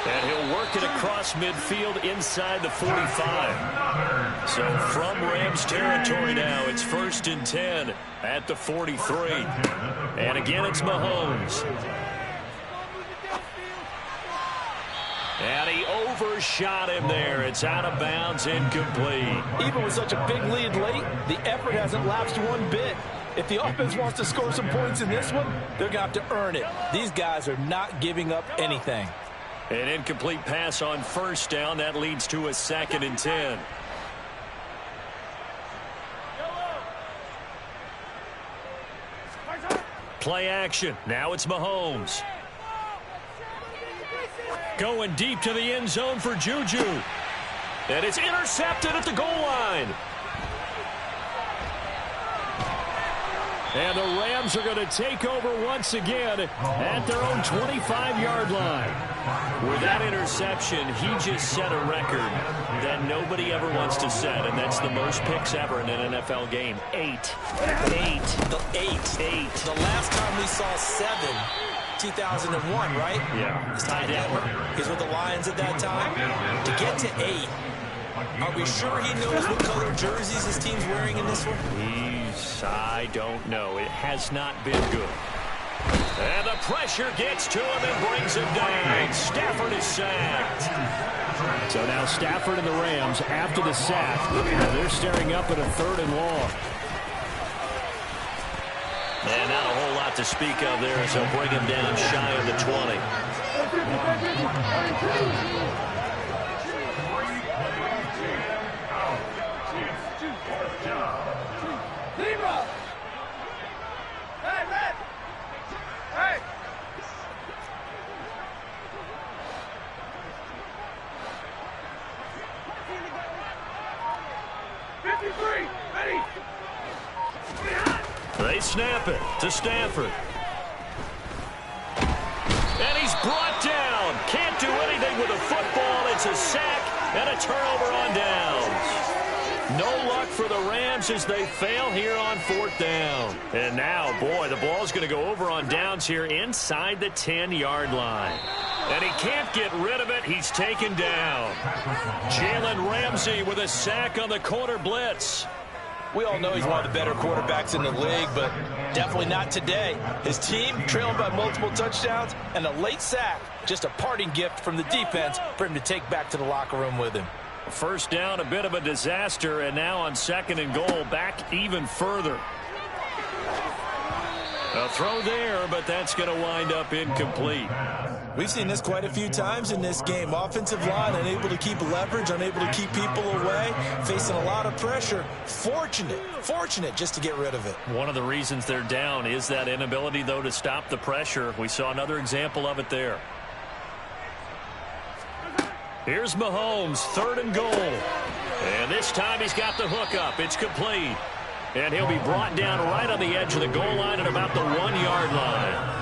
Speaker 1: And he'll work it across midfield inside the 45. So from Rams territory now, it's 1st and 10 at the 43. And again, it's Mahomes. And he overshot him there. It's out of bounds, incomplete.
Speaker 6: Even with such a big lead late, the effort hasn't lapsed one bit. If the offense wants to score some points in this one, they're going to have to earn it. These guys are not giving up anything.
Speaker 1: An incomplete pass on 1st down. That leads to a 2nd and 10. Play action. Now it's Mahomes. Going deep to the end zone for Juju. And it's intercepted at the goal line. And the Rams are going to take over once again at their own 25-yard line. With that interception, he just set a record that nobody ever wants to set, and that's the most picks ever in an NFL game. 8.
Speaker 2: The last time we saw 7, 2001, right?
Speaker 1: Yeah.
Speaker 2: It's tied down. He's with the Lions at that time. To get to 8, are we sure he knows what color jerseys his team's wearing in this one?
Speaker 1: I don't know. It has not been good. And the pressure gets to him and brings him down. Stafford is sacked.
Speaker 3: So now Stafford and the Rams, after the sack, they're staring up at a 3rd and long.
Speaker 1: And not a whole lot to speak of there as they'll bring him down shy of the 20. They snap it to Stafford. And he's brought down. Can't do anything with the football. It's a sack and a turnover on downs. No luck for the Rams as they fail here on 4th down. And now, boy, the ball's going to go over on downs here inside the 10-yard line. And he can't get rid of it. He's taken down. Jalen Ramsey with a sack on the corner blitz.
Speaker 6: We all know he's one of the better quarterbacks in the league, but definitely not today. His team trailed by multiple touchdowns, and a late sack, just a parting gift from the defense for him to take back to the locker room with him.
Speaker 1: 1st down, a bit of a disaster, and now on 2nd and goal, back even further. A throw there, but that's going to wind up incomplete.
Speaker 2: We've seen this quite a few times in this game. Offensive line unable to keep leverage, unable to keep people away, facing a lot of pressure. Fortunate just to get rid of it.
Speaker 1: One of the reasons they're down is that inability, though, to stop the pressure. We saw another example of it there. Here's Mahomes, 3rd and goal. And this time he's got the hook up. It's complete. And he'll be brought down right on the edge of the goal line at about the 1-yard line.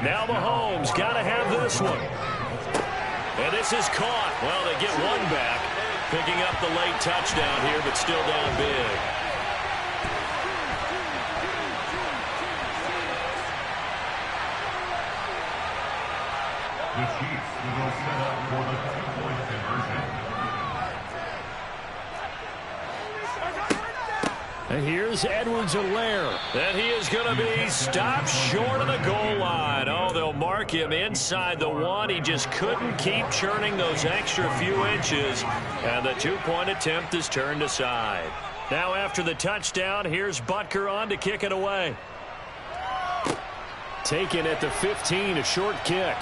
Speaker 1: Now Mahomes got to have this one. And this is caught. Well, they get one back, picking up the late touchdown here, but still down big.
Speaker 4: The Chiefs will set up for the two-point conversion.
Speaker 3: And here's Edwards-Helaire.
Speaker 1: And he is going to be stopped short of the goal line. Oh, they'll mark him inside the one. He just couldn't keep churning those extra few inches. And the two-point attempt is turned aside. Now after the touchdown, here's Butker on to kick it away.
Speaker 3: Taken at the 15, a short kick.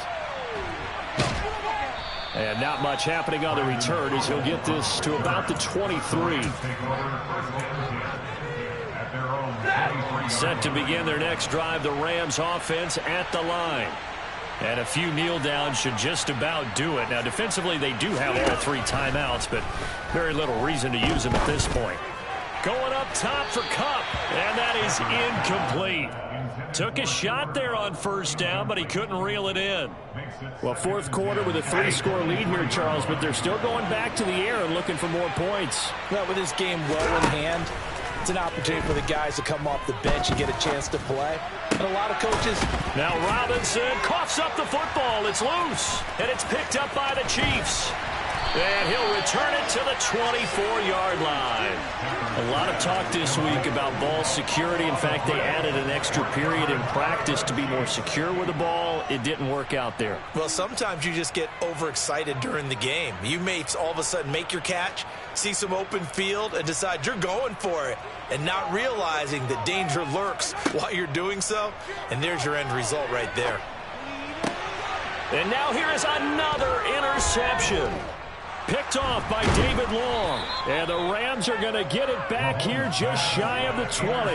Speaker 3: And not much happening on the return as he'll get this to about the 23.
Speaker 1: Set to begin their next drive, the Rams offense at the line. And a few kneel downs should just about do it. Now, defensively, they do have all 3 timeouts, but very little reason to use them at this point. Going up top for Kupp, and that is incomplete. Took a shot there on first down, but he couldn't reel it in.
Speaker 3: Well, fourth quarter with a 3-score lead here, Charles, but they're still going back to the air and looking for more points.
Speaker 6: Well, with this game well in hand, it's an opportunity for the guys to come off the bench and get a chance to play. And a lot of coaches.
Speaker 1: Now Robinson coughs up the football. It's loose, and it's picked up by the Chiefs. And he'll return it to the 24-yard line. A lot of talk this week about ball security. In fact, they added an extra period in practice to be more secure with the ball. It didn't work out there.
Speaker 2: Well, sometimes you just get overexcited during the game. You may all of a sudden make your catch, see some open field, and decide you're going for it, and not realizing that danger lurks while you're doing so. And there's your end result right there.
Speaker 1: And now here is another interception. Picked off by David Long. And the Rams are going to get it back here just shy of the 20.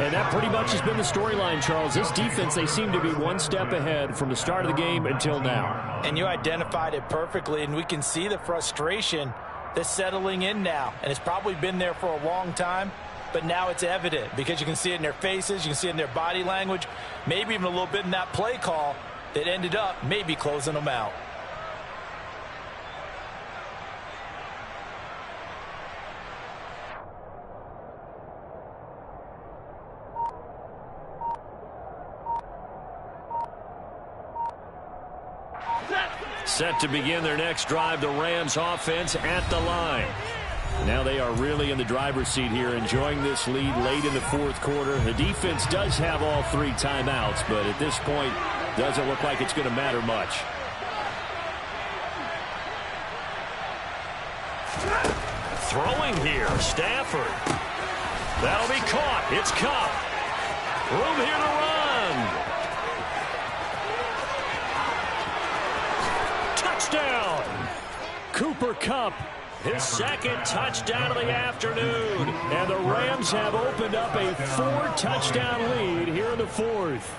Speaker 3: And that pretty much has been the storyline, Charles. This defense, they seem to be one step ahead from the start of the game until now.
Speaker 6: And you identified it perfectly, and we can see the frustration that's settling in now. And it's probably been there for a long time, but now it's evident because you can see it in their faces, you can see it in their body language, maybe even a little bit in that play call that ended up maybe closing them out.
Speaker 1: Set to begin their next drive, the Rams offense at the line.
Speaker 3: Now they are really in the driver's seat here, enjoying this lead late in the fourth quarter. The defense does have all 3 timeouts, but at this point, doesn't look like it's going to matter much.
Speaker 1: Throwing here, Stafford. That'll be caught. It's Kupp. Room here to run. Touchdown.
Speaker 3: Cooper Kupp,
Speaker 1: His second touchdown of the afternoon.
Speaker 3: and the Rams have opened up a 4-touchdown lead here in the fourth.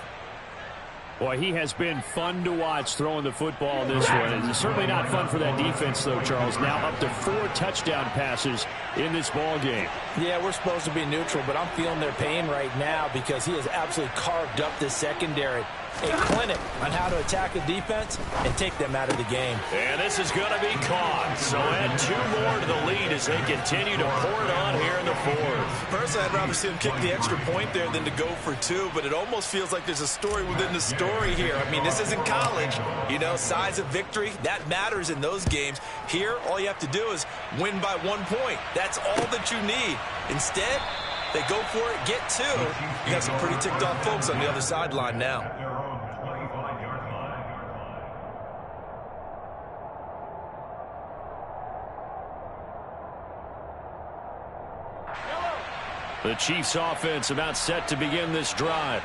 Speaker 3: Boy, he has been fun to watch throwing the football in this one. It's certainly not fun for that defense, though, Charles. Now up to 4 touchdown passes in this ball game.
Speaker 6: Yeah, we're supposed to be neutral, but I'm feeling their pain right now because he has absolutely carved up this secondary. A clinic on how to attack a defense and take them out of the game.
Speaker 1: And this is going to be caught. So add 2 more to the lead as they continue to pour it on here in the fourth.
Speaker 2: Personally, I'd rather see him kick the extra point there than to go for 2, but it almost feels like there's a story within the story here. I mean, this isn't college. You know, size of victory, that matters in those games. Here, all you have to do is win by 1 point. That's all that you need. Instead, they go for it, get 2. You got some pretty ticked off folks on the other sideline now.
Speaker 1: The Chiefs offense about set to begin this drive.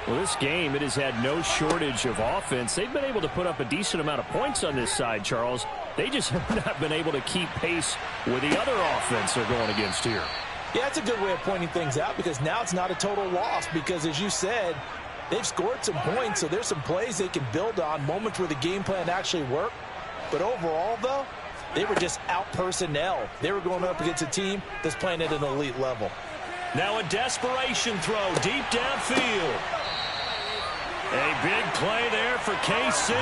Speaker 3: Well, this game, it has had no shortage of offense. They've been able to put up a decent amount of points on this side, Charles. They just have not been able to keep pace with the other offense they're going against here.
Speaker 6: Yeah, it's a good way of pointing things out because now it's not a total loss because, as you said, they've scored some points, so there's some plays they can build on, moments where the game plan actually worked. But overall, though, they were just out-personnel. They were going up against a team that's playing at an elite level.
Speaker 1: Now a desperation throw deep downfield. A big play there for KC.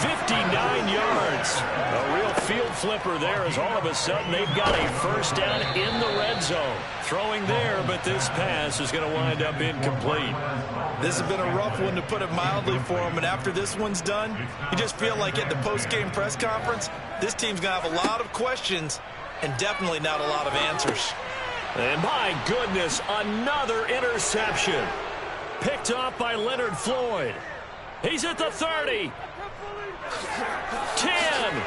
Speaker 1: 59 yards. A real field flipper there as all of a sudden they've got a first down in the red zone. Throwing there, but this pass is going to wind up incomplete.
Speaker 2: This has been a rough one, to put it mildly, for him. And after this one's done, you just feel like at the post-game press conference, this team's going to have a lot of questions and definitely not a lot of answers.
Speaker 1: And my goodness, another interception. Picked off by Leonard Floyd. He's at the 30. 10.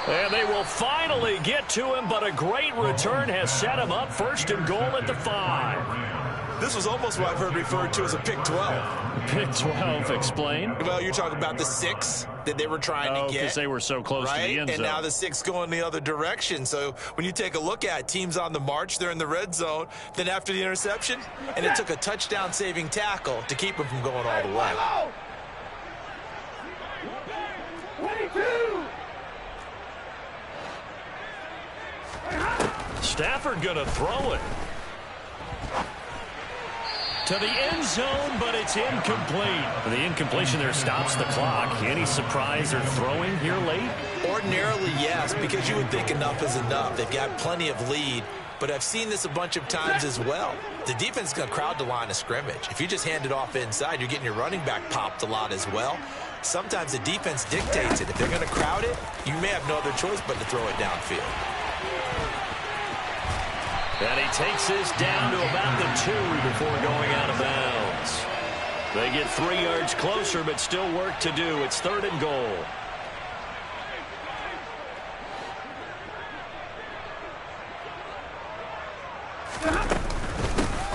Speaker 1: And they will finally get to him, but a great return has set him up first and goal at the 5.
Speaker 2: This was almost what I've heard referred to as a pick 12.
Speaker 1: Pick 12, explain.
Speaker 2: Well, you're talking about the 6 that they were trying to get.
Speaker 1: Because they were so close to the end zone.
Speaker 2: And now the 6 going the other direction. So when you take a look at teams on the march, they're in the red zone. Then after the interception, and it took a touchdown-saving tackle to keep them from going all the way.
Speaker 1: Stafford going to throw it to the end zone, but it's incomplete. The incompletion there stops the clock. Any surprise they're throwing here late?
Speaker 2: Ordinarily, yes, because you would think enough is enough. They've got plenty of lead, but I've seen this a bunch of times as well. The defense is going to crowd the line of scrimmage. If you just hand it off inside, you're getting your running back popped a lot as well. Sometimes the defense dictates it. If they're going to crowd it, you may have no other choice but to throw it downfield.
Speaker 1: And he takes this down to about the 2 before going out of bounds. They get 3 yards closer, but still work to do. It's 3rd and goal.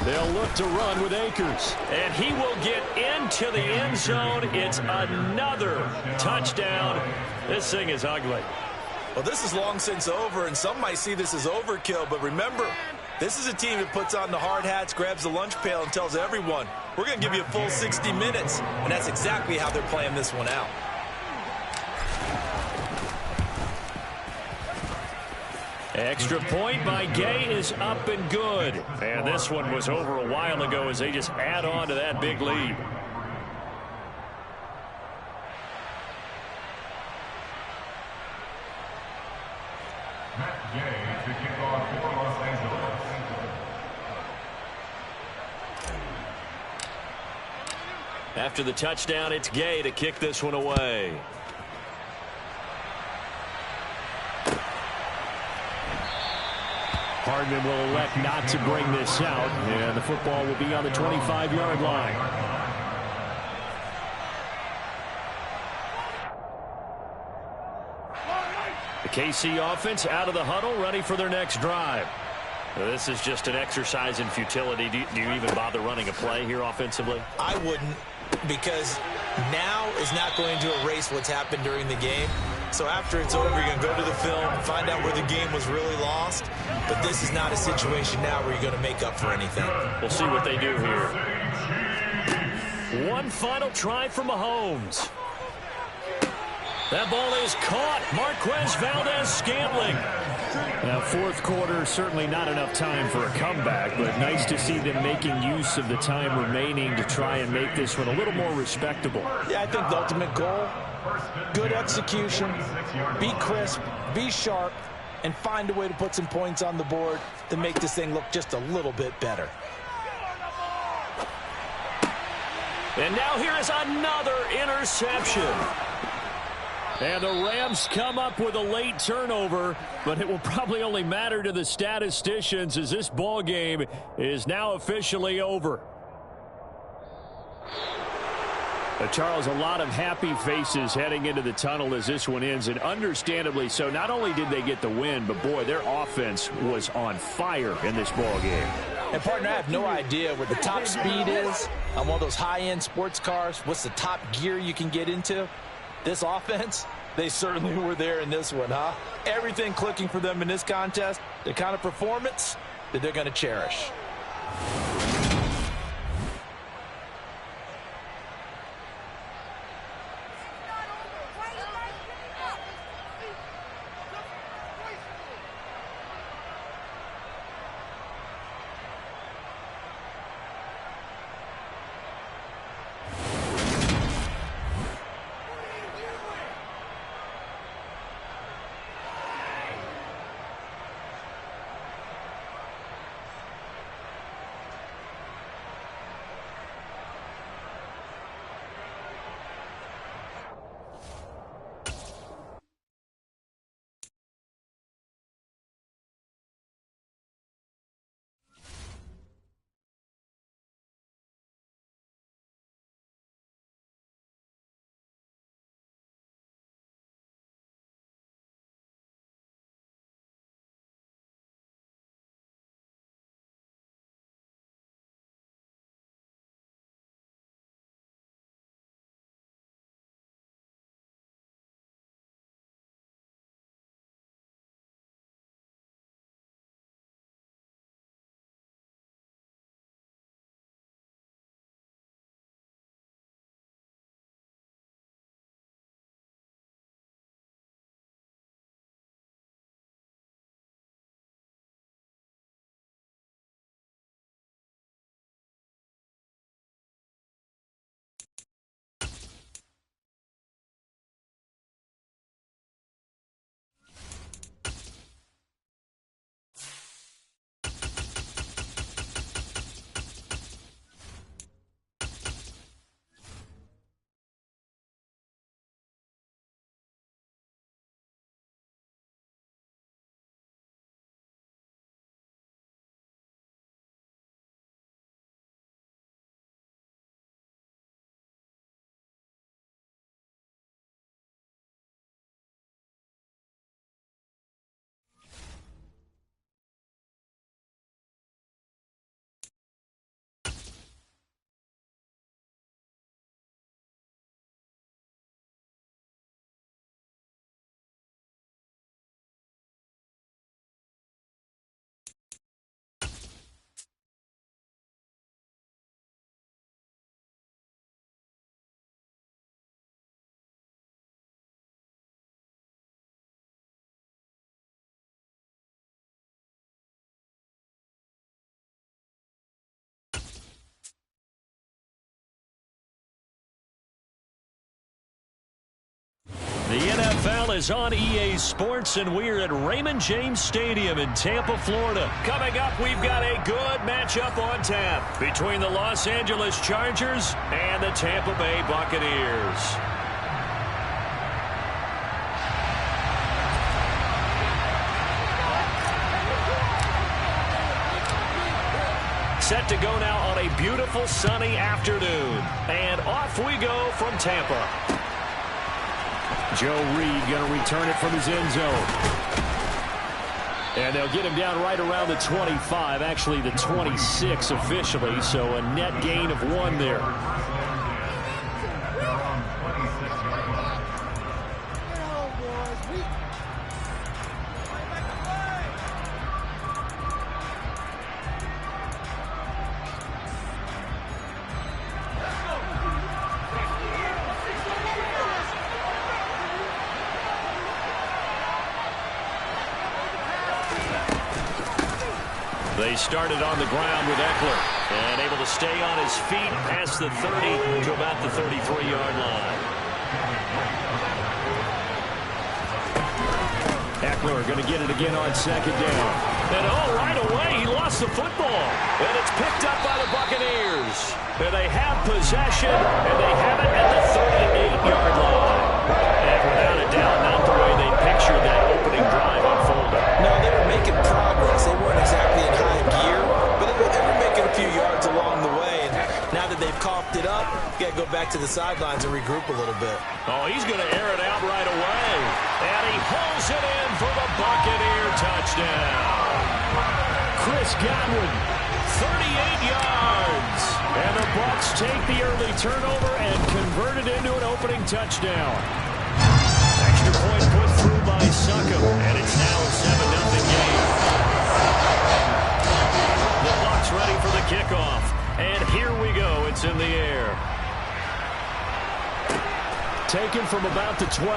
Speaker 1: They'll look to run with Akers. And he will get into the end zone. It's another touchdown. This thing is ugly.
Speaker 2: Well, this is long since over, and some might see this as overkill, but remember, this is a team that puts on the hard hats, grabs the lunch pail, and tells everyone, we're going to give you a full 60 minutes, and that's exactly how they're playing this one out.
Speaker 1: Extra point by Gay is up and good. And this one was over a while ago as they just add on to that big lead. After the touchdown, it's Gay to kick this one away. Hardman will elect not to bring this out, and the football will be on the 25-yard line. The KC offense out of the huddle, ready for their next drive. This is just an exercise in futility. Do you even bother running a play here offensively?
Speaker 2: I wouldn't, because now is not going to erase what's happened during the game. So after it's over, you're going to go to the film, find out where the game was really lost. But this is not a situation now where you're going to make up for anything.
Speaker 1: We'll see what they do here. One final try for Mahomes. That ball is caught. Marquez Valdez-Scantling. Now, fourth quarter, certainly not enough time for a comeback, but nice to see them making use of the time remaining to try and make this one a little more respectable.
Speaker 6: Yeah, I think the ultimate goal, good execution, be crisp, be sharp, and find a way to put some points on the board to make this thing look just a little bit better.
Speaker 1: And now here is another interception. And the Rams come up with a late turnover, but it will probably only matter to the statisticians as this ball game is now officially over. Charles, a lot of happy faces heading into the tunnel as this one ends, and understandably so. Not only did they get the win, but boy, their offense was on fire in this ball game.
Speaker 6: And partner, I have no idea what the top speed is on one of those high-end sports cars. What's the top gear you can get into? This offense, they certainly were there in this one, huh? Everything clicking for them in this contest, the kind of performance that they're going to cherish.
Speaker 1: The NFL is on EA Sports, and we're at Raymond James Stadium in Tampa, Florida. Coming up, we've got a good matchup on tap between the Los Angeles Chargers and the Tampa Bay Buccaneers. Set to go now on a beautiful sunny afternoon. And off we go from Tampa.
Speaker 3: Joe Reed going to return it from his end zone. And they'll get him down right around the 25, actually the 26 officially, so a net gain of 1 there.
Speaker 1: They started on the ground with Eckler and able to stay on his feet past the 30 to about the 33-yard line.
Speaker 3: Eckler going to get it again on second down.
Speaker 1: And right away, he lost the football. And it's picked up by the Buccaneers. And they have possession, and they have it at the 38-yard line. And without a doubt, not the way they pictured that opening drive unfolding.
Speaker 2: No, they were making progress. They weren't exactly in high gear, but they were making a few yards along the way. And now that they've coughed it up, you got to go back to the sidelines and regroup a little bit.
Speaker 1: Oh, he's going to air it out right away. And he hauls it in for the Buccaneer touchdown.
Speaker 3: Chris Godwin,
Speaker 1: 38 yards. And the Bucs take the early turnover and convert it into an opening touchdown. Extra point put through by Succop, and it's now a 7-0 game. The Bucs ready for the kickoff. And here we go. It's in the air.
Speaker 3: taken from about the 12.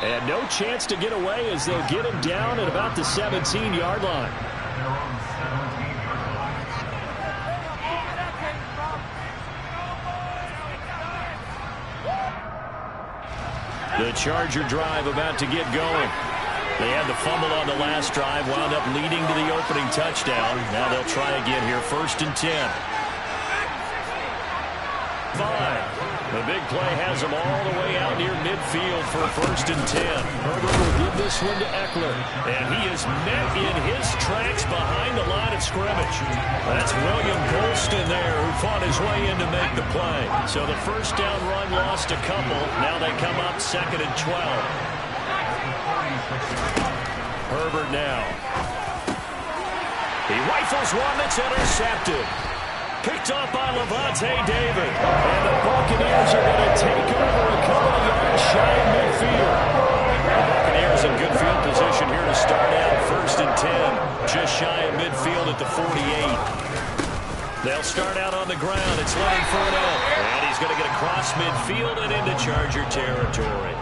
Speaker 3: And no chance to get away as they'll get him down at about the 17-yard line. The Charger drive about to get going. They had the fumble on the last drive, wound up leading to the opening touchdown. Now they'll try again here, 1st and 10. 5. The big play has them all the way out near midfield for 1st and 10. Herbert will give this one to Eckler. And he is met in his tracks behind the line of scrimmage. That's William Golston there who fought his way in to make the play. So the first down run lost a couple. Now they come up 2nd and 12. Herbert now. He rifles one that's intercepted. Picked off by Levante David. And the Buccaneers are going to take over a couple of yards shy of midfield. The Buccaneers in good field position here to start out 1st and 10. Just shy of midfield at the 48. They'll start out on the ground. It's Leonard Fournette. And he's going to get across midfield and into Charger territory.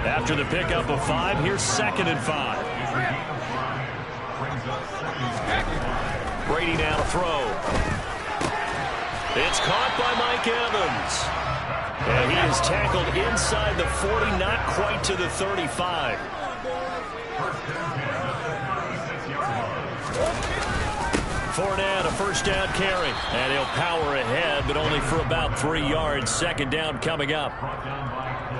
Speaker 3: After the pickup of 5, here's 2nd and 5. Brady now to throw. It's caught by Mike Evans. And he is tackled inside the 40, not quite to the 35. Fournette, a first down carry. And he'll power ahead, but only for about 3 yards. 2nd down coming up.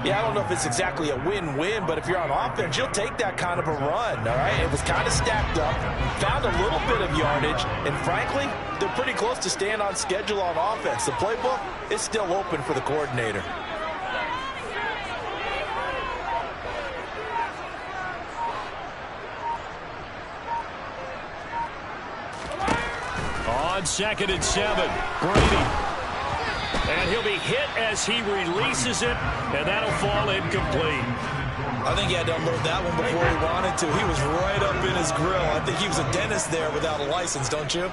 Speaker 2: Yeah, I don't know if it's exactly a win-win, but if you're on offense, you'll take that kind of a run, all right? It was kind of stacked up, found a little bit of yardage, and frankly, they're pretty close to staying on schedule on offense. The playbook is still open for the coordinator.
Speaker 1: On 2nd and 7, Brady. And he'll be hit as he releases it, and that'll fall incomplete.
Speaker 2: I think he had to unload that one before he wanted to. He was right up in his grill. I think he was a dentist there without a license, don't you?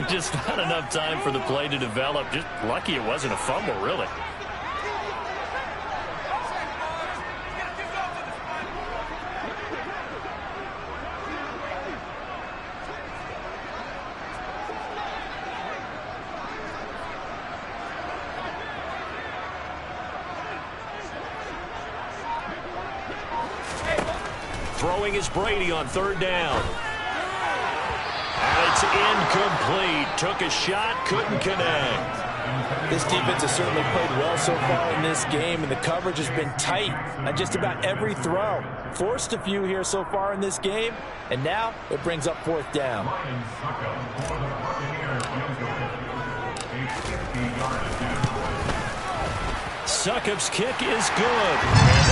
Speaker 1: Just not enough time for the play to develop. Just lucky it wasn't a fumble, really. Throwing is Brady on third down. And it's incomplete. Took a shot, couldn't connect.
Speaker 6: This defense has certainly played well so far in this game, and the coverage has been tight on just about every throw. Forced a few here so far in this game, and now it brings up fourth down.
Speaker 1: Succop's kick is good.